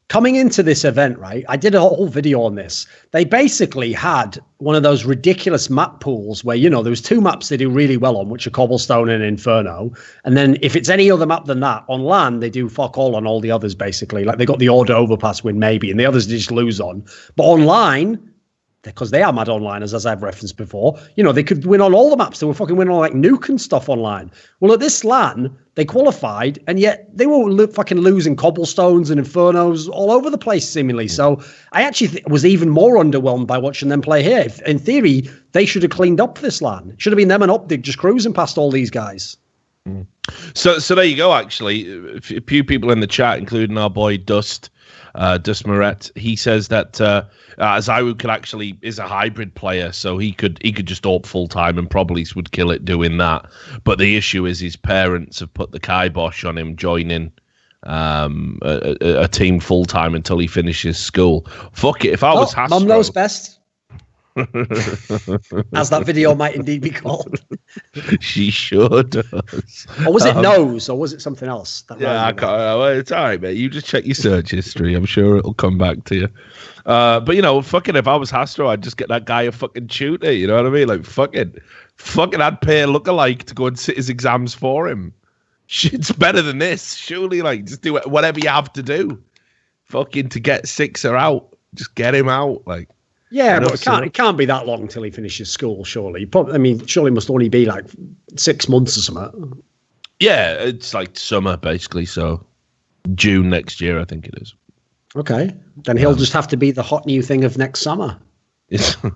coming into this event, right, I did a whole video on this. They basically had one of those ridiculous map pools where, there was 2 maps they do really well on, which are Cobblestone and Inferno. And then if it's any other map than that, on LAN, they do fuck all on all the others, basically. Like, they got the Order Overpass win, maybe, and the others they just lose on. But online, because they are mad onliners, as I've referenced before, they could win on all the maps. They were fucking winning on like Nuke and stuff online. Well, at this LAN, they qualified, and yet they were fucking losing Cobblestones and Infernos all over the place, seemingly. So I actually was even more underwhelmed by watching them play here. In theory, they should have cleaned up this LAN. It should have been them and Optic just cruising past all these guys. So there you go, actually. A few people in the chat, including our boy Dust, Desmaret. He says that Zayu is a hybrid player, so he could just opt full time and probably would kill it doing that. But the issue is his parents have put the kibosh on him joining a team full time until he finishes school. Fuck it, if I was Hastro, Mum knows best. As that video might indeed be called. She sure does. Or was it nose, or was it something else? Yeah, I can't. Well, it's all right, mate. You just check your search history. I'm sure it'll come back to you. But fucking, if I was Hastro, I'd just get that guy a fucking tutor. You know what I mean? Like fucking, I'd pay a lookalike to go and sit his exams for him. Shit's better than this. Surely, like, just do whatever you have to do. Fucking to get Sixer out, just get him out, like. Yeah, but it can't be that long until he finishes school, surely. Surely must only be like 6 months or something. Yeah, it's like summer, basically, so June next year, I think it is. Okay, then he'll just have to be the hot new thing of next summer.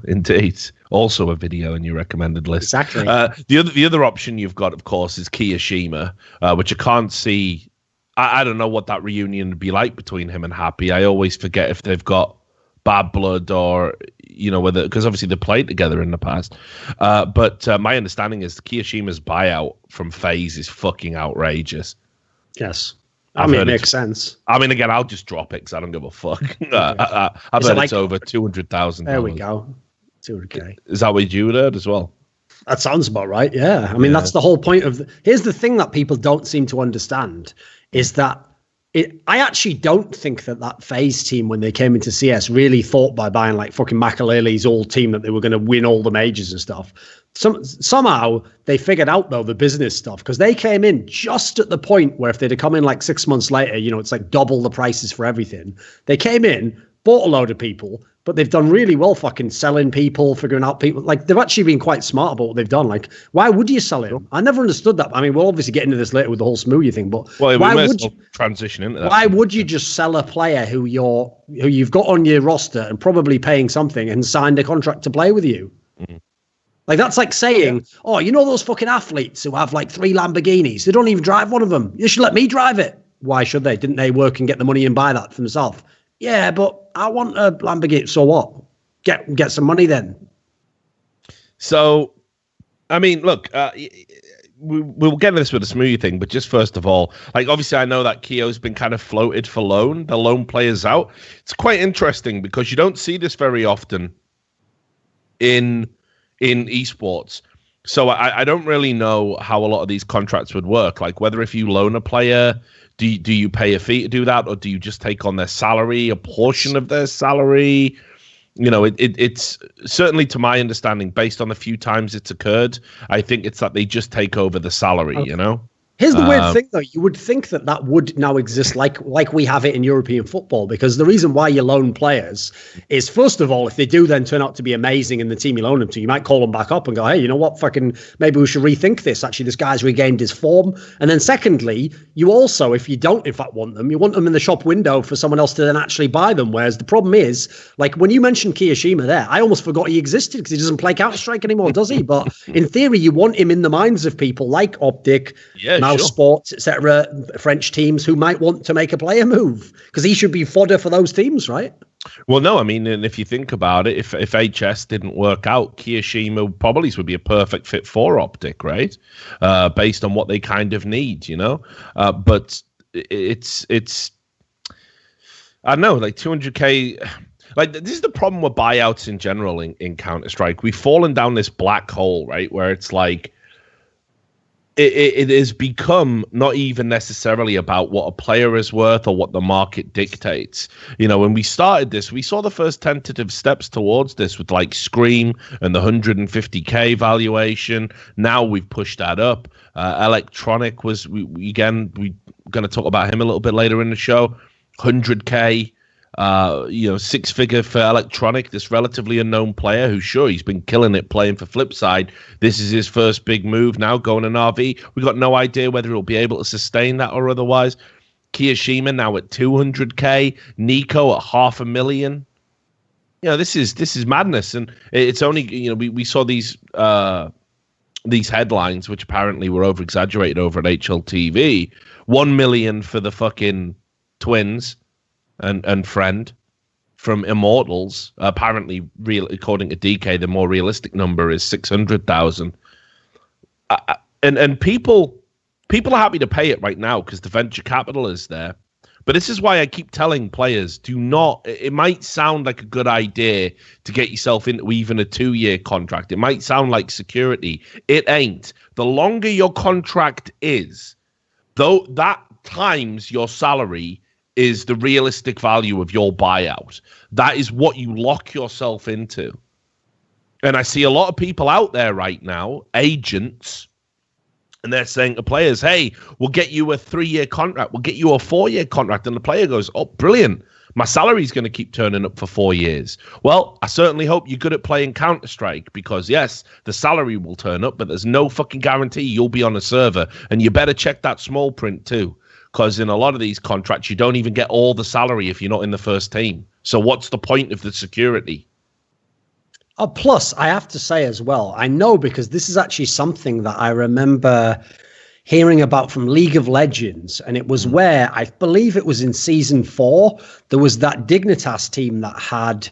Indeed. Also a video in your recommended list. Exactly. The other option you've got, of course, is Kiyashima, which I can't see. I don't know what that reunion would be like between him and Happy. I always forget if they've got bad blood or whether, because obviously they played together in the past, but my understanding is Kiyoshima's buyout from FaZe is fucking outrageous. Yes, it makes sense. I mean, again, I'll just drop it because I don't give a fuck. I've heard it's over $200,000. There we go, 200K. Is that what you heard as well? That sounds about right. Yeah, I mean that's the whole point of. Here's the thing that people don't seem to understand is that. I actually don't think that FaZe team, when they came into CS, really thought by buying like fucking Makalele's old team that they were going to win all the majors and stuff. Somehow they figured out, though, the business stuff, because they came in just at the point where if they'd have come in like 6 months later, it's like double the prices for everything. They came in, bought a load of people, but they've done really well fucking selling people, figuring out people. Like, they've actually been quite smart about what they've done. Like, why would you sell him? I never understood that. I mean, we'll obviously get into this later with the whole Smooya thing, but why would you transition into that? Why would you just sell a player who you've got on your roster and probably paying something and signed a contract to play with you? Mm-hmm. Like, that's like saying, those fucking athletes who have like 3 Lamborghinis, they don't even drive one of them. You should let me drive it. Why should they? Didn't they work and get the money and buy that for themselves? Yeah, but I want a Lamborghini. So what? Get some money then. So, I mean, look, we'll get into this with the Smooya thing, but just first of all, like, obviously I know that Keo's been kind of floated for loan. The loan players out. It's quite interesting because you don't see this very often in esports. So I don't really know how a lot of these contracts would work. Like whether if you loan a player, do you pay a fee to do that, or do you just take on their salary, a portion of their salary? It's certainly, to my understanding, based on the few times it's occurred, I think it's that they just take over the salary, okay. Here's the weird thing, though. You would think that would now exist like we have it in European football, because the reason why you loan players is, first of all, if they do then turn out to be amazing in the team you loan them to, you might call them back up and go, hey, you know what, fucking maybe we should rethink this. Actually, this guy's regained his form. And then secondly, you also, if you don't in fact want them, you want them in the shop window for someone else to then actually buy them. Whereas the problem is, like when you mentioned Kiyoshima there, I almost forgot he existed because he doesn't play Counter-Strike anymore, does he? But in theory, you want him in the minds of people like Optic, Mouse Sports, etc., French teams who might want to make a player move, because he should be fodder for those teams, right? Well, no, I mean, and if you think about it, if HS didn't work out, Kiyoshima probably would be a perfect fit for Optic, right? Based on what they kind of need, but it's I don't know, like 200K. Like, this is the problem with buyouts in general in Counter-Strike. We've fallen down this black hole, right, where it's like it has become not even necessarily about what a player is worth or what the market dictates. When we started this, we saw the first tentative steps towards this with like Scream and the 150K valuation. Now we've pushed that up. Electronic was, we're going to talk about him a little bit later in the show. 100K. 6-figure for Electronic, this relatively unknown player who, sure, he's been killing it playing for Flipside. This is his first big move now, going in RV. We've got no idea whether he'll be able to sustain that or otherwise. Kiyoshima now at 200K. Nico at $500,000. This is madness. And it's only, we saw these headlines, which apparently were over-exaggerated over at HLTV. $1 million for the fucking twins. and friend from Immortals. Apparently, according to DK, the more realistic number is 600,000. And people are happy to pay it right now because the venture capital is there. But this is why I keep telling players, do not. It might sound like a good idea to get yourself into even a 2-year contract. It might sound like security. It ain't. The longer your contract is, though, that times your salary is the realistic value of your buyout. That is what you lock yourself into. And I see a lot of people out there right now, agents, and they're saying to players, hey, we'll get you a 3-year contract. We'll get you a 4-year contract. And the player goes, oh, brilliant. My salary's going to keep turning up for 4 years. Well, I certainly hope you're good at playing Counter-Strike because, yes, the salary will turn up, but there's no fucking guarantee you'll be on a server. And you better check that small print too, because in a lot of these contracts, you don't even get all the salary if you're not in the first team. So what's the point of the security? Plus, I have to say as well, I know because this is actually something that I remember hearing about from League of Legends, and it was where, I believe it was in Season 4, there was that Dignitas team that had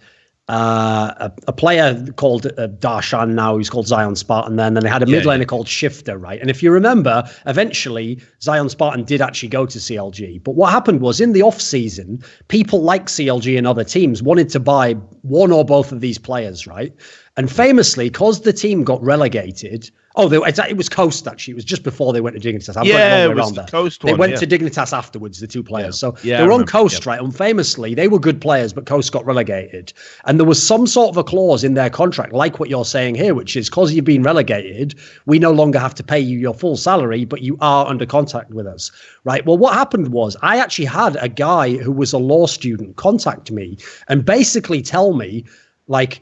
a player called Darshan now, who's called Zion Spartan then, and they had a mid laner called Shifter, right? And if you remember, eventually Zion Spartan did actually go to CLG. But what happened was in the off season, people like CLG and other teams wanted to buy one or both of these players, right? And famously, because the team got relegated, it was Coast actually. It was just before they went to Dignitas. It was the Coast one. They went to Dignitas afterwards, the two players. So they were on Coast, right? And famously, they were good players, but Coast got relegated. And there was some sort of a clause in their contract, like what you're saying here, which is because you've been relegated, we no longer have to pay you your full salary, but you are under contract with us, right? Well, what happened was I actually had a guy who was a law student contact me and basically tell me, like,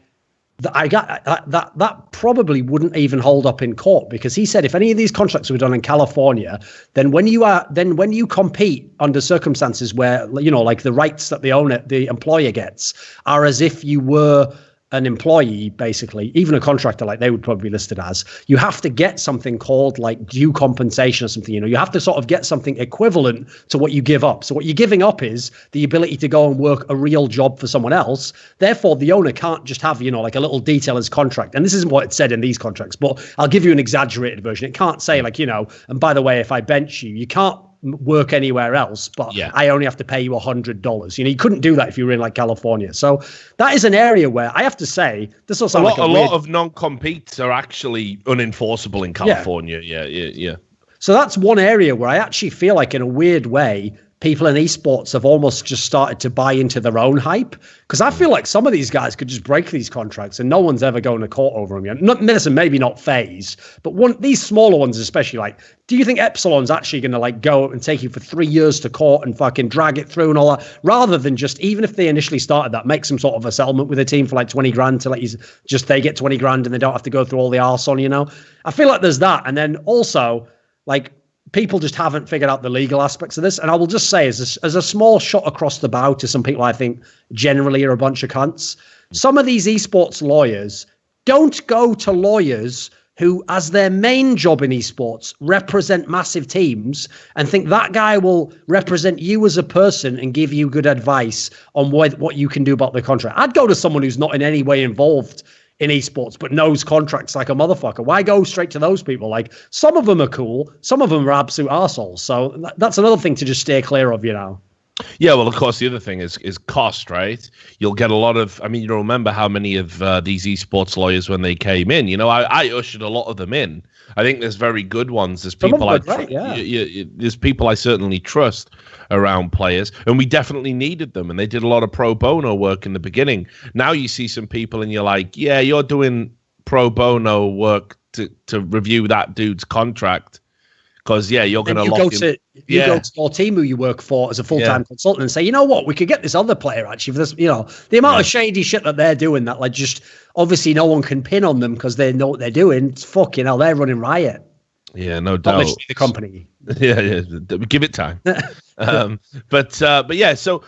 I got that probably wouldn't even hold up in court, because he said if any of these contracts were done in California, then when you compete under circumstances where, you know, like the rights that the employer gets are as if you were an employee, basically, even a contractor, like they would probably be listed as, you have to get something called like due compensation or something. You know, you have to sort of get something equivalent to what you give up. So what you're giving up is the ability to go and work a real job for someone else. Therefore, the owner can't just have, you know, like a little detail as contract. And this isn't what it said in these contracts, but I'll give you an exaggerated version. It can't say like, you know, and by the way, if I bench you, you can't work anywhere else, but I only have to pay you $100. You know, you couldn't do that if you were in like California. So that is an area where I have to say this will sound a lot of non-competes are actually unenforceable in California. Yeah. So that's one area where I actually feel like in a weird way, people in esports have almost just started to buy into their own hype, because I feel like some of these guys could just break these contracts and no one's ever going to court over them yet. Maybe not FaZe, but these smaller ones especially. Like, do you think Epsilon's actually going to like go and take you for 3 years to court and fucking drag it through and all that, rather than just, even if they initially started that, make some sort of a settlement with a team for like 20 grand to let you they get 20 grand and they don't have to go through all the arse on, you know? I feel like there's that. And then also, like, people just haven't figured out the legal aspects of this. And I will just say, as a small shot across the bow to some people I think generally are a bunch of cunts, some of these esports lawyers don't go to lawyers who, as their main job in esports, represent massive teams and think that guy will represent you as a person and give you good advice on what you can do about the contract. I'd go to someone who's not in any way involved in esports but knows contracts like a motherfucker. Why go straight to those people? Like, some of them are cool, some of them are absolute arseholes. So that's another thing to just steer clear of, you know. Yeah, well, of course, the other thing is cost, right? You'll get a lot of, I mean, you remember how many of these esports lawyers, when they came in, you know, I ushered a lot of them in. I think there's very good ones. There's people there's people I certainly trust around players, and we definitely needed them, and they did a lot of pro bono work in the beginning. Now you see some people and you're like, yeah, you're doing pro bono work to review that dude's contract. Because, you're going to lock him. You go to your team who you work for as a full-time consultant and say, you know what, we could get this other player actually for this, you know, the amount of shady shit that they're doing that, like, just obviously no one can pin on them because they know what they're doing. It's fucking hell, they're running riot. Yeah, no doubt. Obviously the company. Yeah, give it time. But yeah, so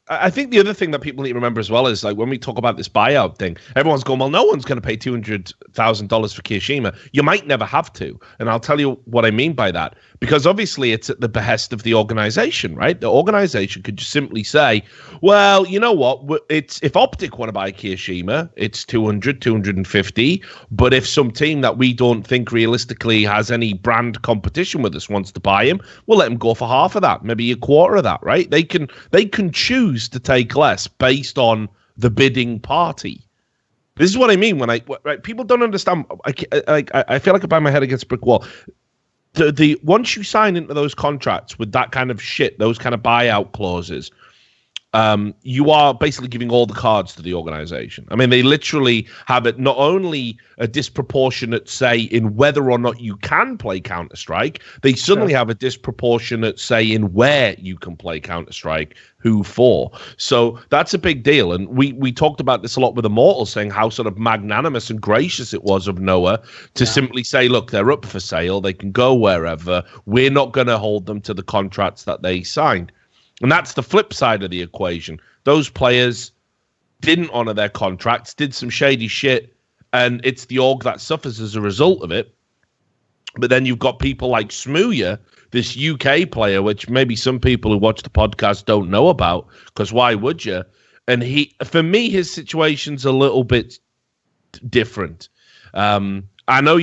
I think the other thing that people need to remember as well is, like, when we talk about this buyout thing, everyone's going, well, no one's going to pay $200,000 for Kirishima. You might never have to. And I'll tell you what I mean by that. Because obviously it's at the behest of the organization, right? The organization could just simply say, well, you know what? If Optic want to buy Kirishima, it's 200, 250. But if some team that we don't think realistically has any brand competition with us wants to buy him, we'll let him go for half of that, maybe a quarter of that, right? They can choose to take less based on the bidding party. This is what I mean when people don't understand. I feel like I bang my head against a brick wall. The once you sign into those contracts with that kind of shit, those kind of buyout clauses, you are basically giving all the cards to the organization. I mean, they literally have it not only a disproportionate say in whether or not you can play Counter-Strike, they suddenly have a disproportionate say in where you can play Counter-Strike, who for. So that's a big deal. And we talked about this a lot with Immortal, saying how sort of magnanimous and gracious it was of Noah to simply say, look, they're up for sale. They can go wherever. We're not going to hold them to the contracts that they signed. And that's the flip side of the equation. Those players didn't honor their contracts, did some shady shit, and it's the org that suffers as a result of it. But then you've got people like Smooya, this UK player, which maybe some people who watch the podcast don't know about, because why would you? And for me, his situation's a little bit different. I know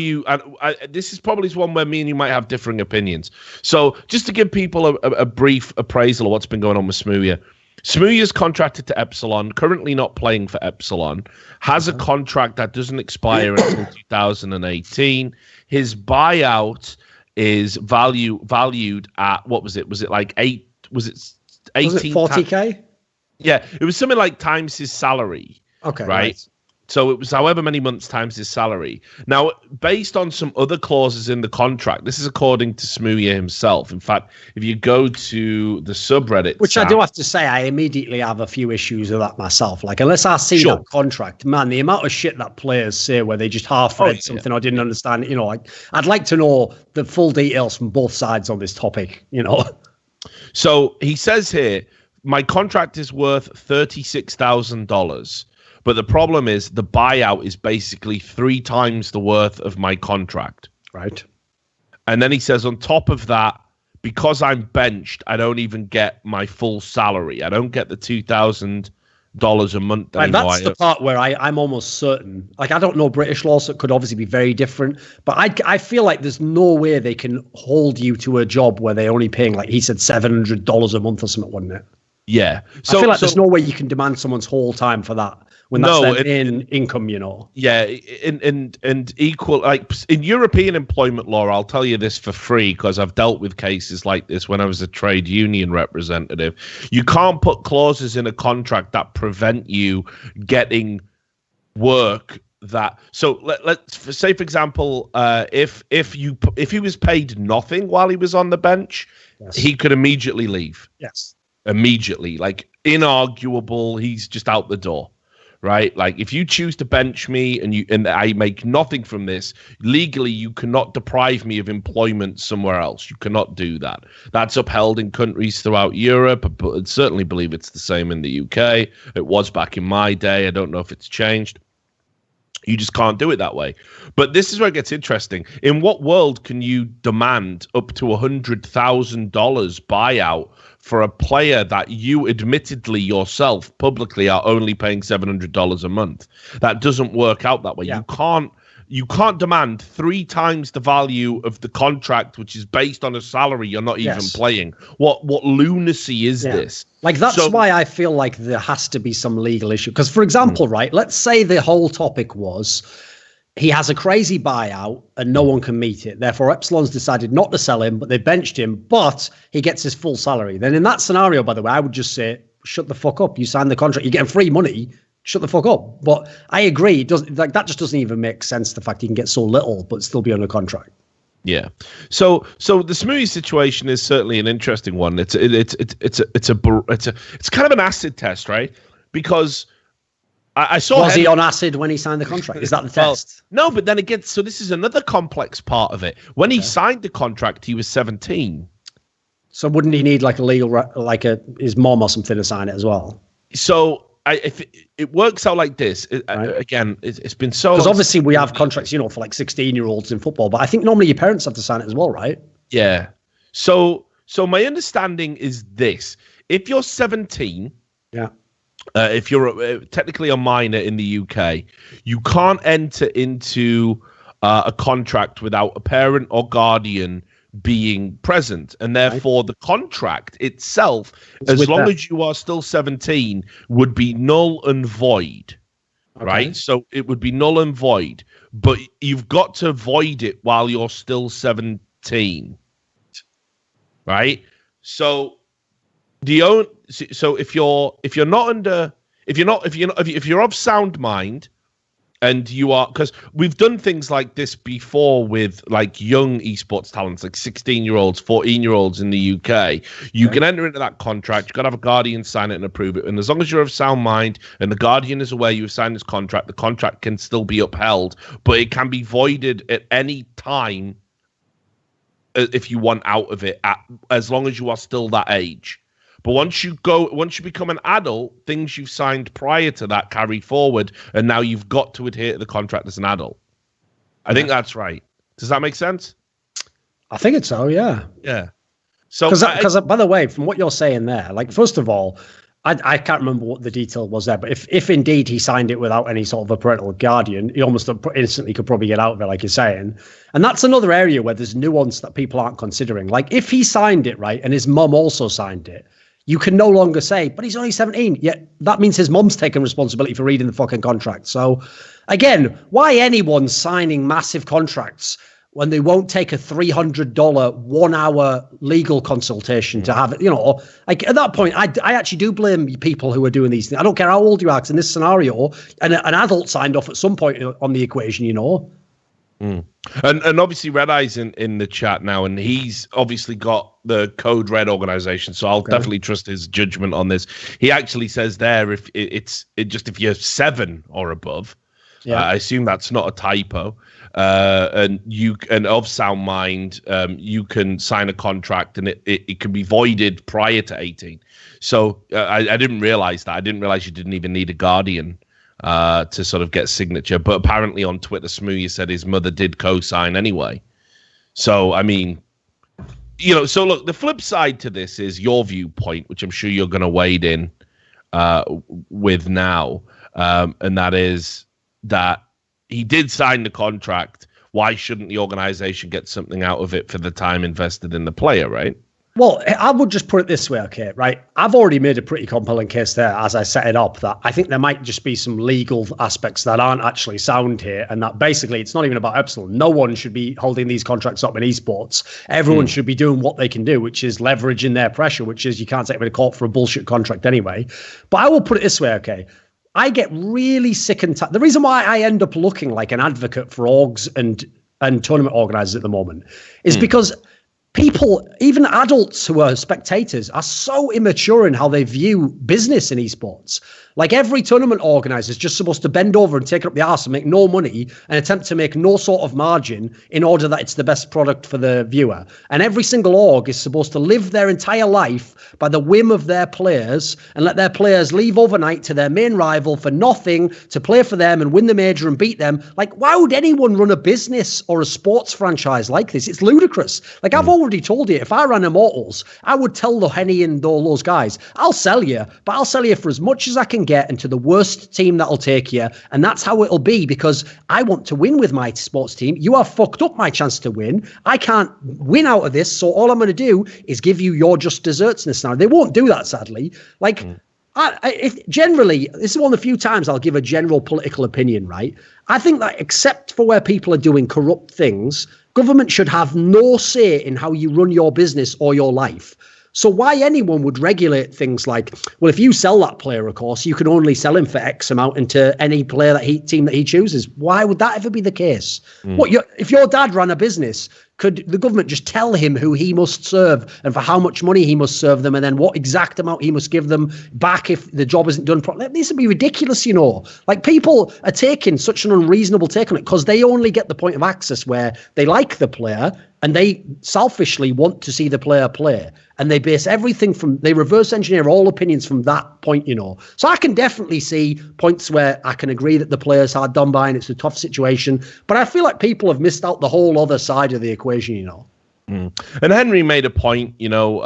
this is probably one where me and you might have differing opinions. So just to give people a brief appraisal of what's been going on with Smooya. Smooya's contracted to Epsilon, currently not playing for Epsilon, has a contract that doesn't expire until 2018. His buyout is valued at, what was it? Was it like 18? Was it 40K? Yeah, it was something like times his salary. Okay. Right? Nice. So it was however many months times his salary. Now, based on some other clauses in the contract, this is according to Smooya himself. In fact, if you go to the subreddit, which I do have to say, I immediately have a few issues with that myself. Like, unless I see that contract, man, the amount of shit that players say where they just half read something or didn't understand, I'd like to know the full details from both sides on this topic, So he says here, my contract is worth $36,000. But the problem is the buyout is basically 3 times the worth of my contract. Right. And then he says, on top of that, because I'm benched, I don't even get my full salary. I don't get the $2,000 a month anymore. That's the part where I'm almost certain. Like, I don't know British law, so it could obviously be very different. But I feel like there's no way they can hold you to a job where they're only paying, like he said, $700 a month or something, wasn't it? Yeah. So I feel like there's no way you can demand someone's whole time for that. When that's their main income, Yeah, and equal, like in European employment law, I'll tell you this for free because I've dealt with cases like this when I was a trade union representative. You can't put clauses in a contract that prevent you getting work that. So let's say, for example, if he was paid nothing while he was on the bench, he could immediately leave. Yes, immediately, like inarguable. He's just out the door. Right, like if you choose to bench me and I make nothing from this, legally you cannot deprive me of employment somewhere else. You cannot do that. That's upheld in countries throughout Europe, but I certainly believe it's the same in the UK. It was back in my day. I don't know if it's changed. You just can't do it that way. But this is where it gets interesting. In what world can you demand up to $100,000 buyout for a player that you admittedly yourself publicly are only paying $700 a month? That doesn't work out that way. Yeah. You can't demand 3 times the value of the contract, which is based on a salary you're not even playing. What lunacy is this? Like, that's why I feel like there has to be some legal issue. Because, for example, right, let's say the whole topic was he has a crazy buyout and no one can meet it. Therefore, Epsilon's decided not to sell him, but they benched him, but he gets his full salary. Then in that scenario, by the way, I would just say, shut the fuck up. You signed the contract. You're getting free money. Shut the fuck up. But I agree. It doesn't, like, that just doesn't even make sense, the fact he can get so little but still be on a contract. Yeah. So the Smooya situation is certainly an interesting one. It's kind of an acid test, right? Because I saw. Was he on acid when he signed the contract? Is that the test? No, but then again, so this is another complex part of it. When he signed the contract, he was 17. So wouldn't he need like a legal, his mom or something to sign it as well? So if it works out like this, again, it's been so... Because obviously we have contracts, for like 16-year-olds in football, but I think normally your parents have to sign it as well, right? Yeah. So my understanding is this. If you're 17... Yeah. If you're technically a minor in the UK, you can't enter into a contract without a parent or guardian being present, and therefore the contract itself, as long as you are still 17, would be null and void. Okay. Right? So it would be null and void, but you've got to void it while you're still 17. Right? So if you're of sound mind, and you are, because we've done things like this before with like young esports talents, like 16-year-olds, 14-year-olds in the UK. You can enter into that contract. You've got to have a guardian sign it and approve it. And as long as you're of sound mind and the guardian is aware you've signed this contract, the contract can still be upheld, but it can be voided at any time if you want out of it, as long as you are still that age. But once you become an adult, things you've signed prior to that carry forward, and now you've got to adhere to the contract as an adult. I think that's right. Does that make sense? I think it's so, yeah. Yeah. So, because by the way, from what you're saying there, like, first of all, I can't remember what the detail was there, but if indeed he signed it without any sort of a parental guardian, he almost instantly could probably get out of it, like you're saying. And that's another area where there's nuance that people aren't considering. Like, if he signed it, right, and his mum also signed it, you can no longer say, but he's only 17. Yet that means his mum's taken responsibility for reading the fucking contract. So, again, why anyone signing massive contracts when they won't take a $300 1-hour legal consultation to have it, like at that point, I actually do blame people who are doing these things. I don't care how old you are, 'cause in this scenario, an adult signed off at some point on the equation, Mm. And obviously Red Eye's in the chat now, and he's obviously got the Code Red organization, so I'll definitely trust his judgment on this. He actually says there if you're 7 or above, I assume that's not a typo, and of sound mind, you can sign a contract and it can be voided prior to 18. So I didn't realize that. I didn't realize you didn't even need a guardian to sort of get signature, but apparently on Twitter, Smooya said his mother did co-sign anyway. So, I mean, so look, the flip side to this is your viewpoint, which I'm sure you're going to wade in with now, and that is that he did sign the contract. Why shouldn't the organization get something out of it for the time invested in the player, right? Well, I would just put it this way, okay, right? I've already made a pretty compelling case there as I set it up that I think there might just be some legal aspects that aren't actually sound here, and that basically it's not even about Epsilon. No one should be holding these contracts up in esports. Everyone should be doing what they can do, which is leveraging their pressure, which is you can't take them to court for a bullshit contract anyway. But I will put it this way, okay? I get really sick and tired. The reason why I end up looking like an advocate for orgs and tournament organizers at the moment is because people, even adults who are spectators, are so immature in how they view business in esports. Like, every tournament organizer is just supposed to bend over and take it up the arse and make no money and attempt to make no sort of margin in order that it's the best product for the viewer. And every single org is supposed to live their entire life by the whim of their players and let their players leave overnight to their main rival for nothing to play for them and win the major and beat them. Like, why would anyone run a business or a sports franchise like this? It's ludicrous. Like, I've already told you, if I ran Immortals, I would tell the Henny and all those guys, I'll sell you, but I'll sell you for as much as I can get and to the worst team that'll take you. And that's how it'll be, because I want to win with my sports team. You have fucked up my chance to win. I can't win out of this. So all I'm going to do is give you your just desserts in this now. They won't do that, sadly. Like, if generally, this is one of the few times I'll give a general political opinion, right? I think that except for where people are doing corrupt things, government should have no say in how you run your business or your life. So why anyone would regulate things like, well, if you sell that player, of course, you can only sell him for X amount into any player team that he chooses. Why would that ever be the case? If your dad ran a business, Could the government just tell him who he must serve and for how much money he must serve them and then what exact amount he must give them back if the job isn't done properly? This would be ridiculous, you know. Like, people are taking such an unreasonable take on it because they only get the point of access where they like the player and they selfishly want to see the player play. And they base everything they reverse engineer all opinions from that point, you know. So I can definitely see points where I can agree that the player's hard done by and it's a tough situation. But I feel like people have missed out the whole other side of the equation, you know. And Henry made a point, you know,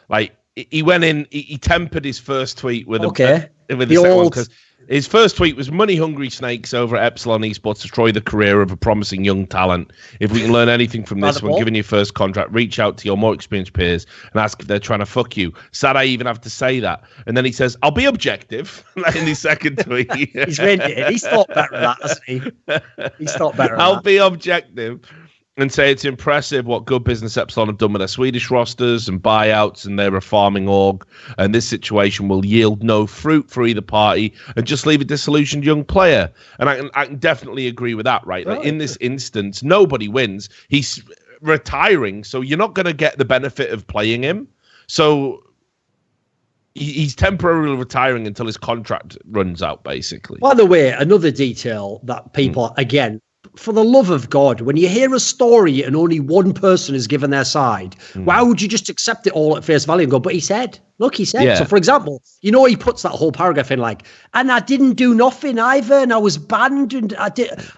like he went in, he tempered his first tweet with with the second one, because his first tweet was "Money hungry snakes over at Epsilon Esports destroy the career of a promising young talent. If we can learn anything from this, when giving your first contract, reach out to your more experienced peers and ask if they're trying to fuck you." Sad I even have to say that. And then he says, "I'll be objective." In his second tweet. He's thought better of that, hasn't he? He's thought better. I'll be objective. And say it's impressive what good business Epsilon have done with their Swedish rosters and buyouts, and they're a farming org. And this situation will yield no fruit for either party and just leave a disillusioned young player. And I can definitely agree with that, right? Like, in this instance, nobody wins. He's retiring, so you're not going to get the benefit of playing him. So he's temporarily retiring until his contract runs out, basically. By the way, another detail that people, again, for the love of God, when you hear a story and only one person is given their side, why would you just accept it all at face value and go, but he said, look, he said. Yeah. So, for example, you know, he puts that whole paragraph in like, and I didn't do nothing either, and I was banned, and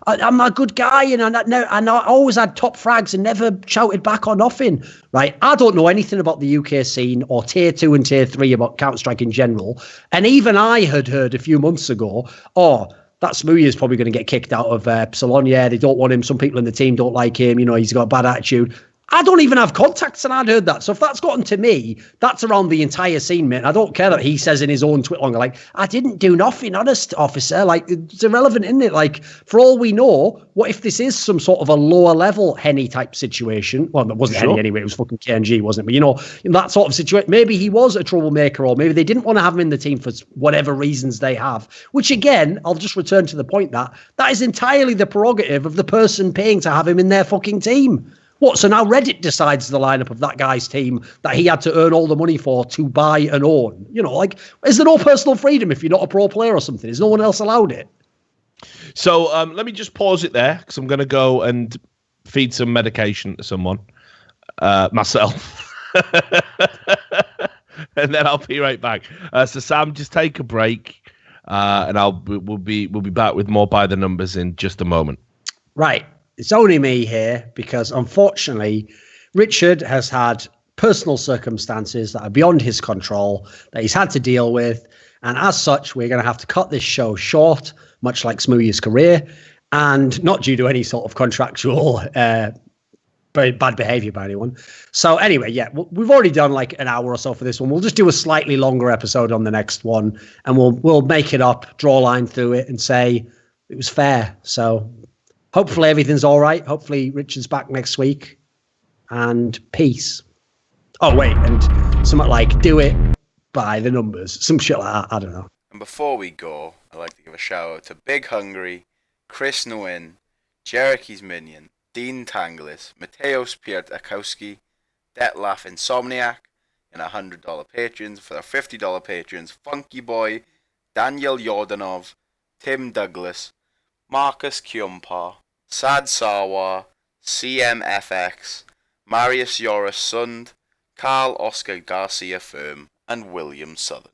I'm a good guy, and I always had top frags and never shouted back or nothing, right? I don't know anything about the UK scene or tier 2 and tier 3 about Counter-Strike in general. And even I had heard a few months ago, that Smooya is probably going to get kicked out of Epsilon. Yeah, they don't want him. Some people in the team don't like him. You know, he's got a bad attitude. I don't even have contacts, and I'd heard that. So if that's gotten to me, that's around the entire scene, mate. I don't care that he says in his own Twitter longer, like, I didn't do nothing, honest officer. Like, it's irrelevant, isn't it? Like, for all we know, what if this is some sort of a lower level Henny type situation? Well, it wasn't Henny anyway. It was fucking KNG, wasn't it? But, you know, in that sort of situation, maybe he was a troublemaker, or maybe they didn't want to have him in the team for whatever reasons they have. Which, again, I'll just return to the point that is entirely the prerogative of the person paying to have him in their fucking team. What, so now Reddit decides the lineup of that guy's team that he had to earn all the money for to buy and own? You know, like, is there no personal freedom if you're not a pro player or something? Is no one else allowed it? So let me just pause it there, because I'm going to go and feed some medication to someone, myself. And then I'll be right back. So Sam, just take a break, and we'll be back with more By the Numbers in just a moment. Right. It's only me here because, unfortunately, Richard has had personal circumstances that are beyond his control that he's had to deal with. And as such, we're going to have to cut this show short, much like Smooya's career, and not due to any sort of contractual bad behavior by anyone. So anyway, yeah, we've already done like an hour or so for this one. We'll just do a slightly longer episode on the next one, and we'll make it up, draw a line through it, and say it was fair. So hopefully everything's all right. Hopefully Richard's back next week. And peace. Oh, wait. And something like, do it by the numbers. Some shit like that. I don't know. And before we go, I'd like to give a shout out to Big Hungry, Chris Nguyen, Jericho's Minion, Dean Tanglis, Mateos Pietkowski, Detlaf Insomniac, and $100 patrons. For their $50 patrons, Funky Boy, Daniel Yordanov, Tim Douglas, Marcus Kyumpar, Sad Sarwar, CMFX, Marius Yoris Sund, Carl Oscar Garcia Firm, and William Southern.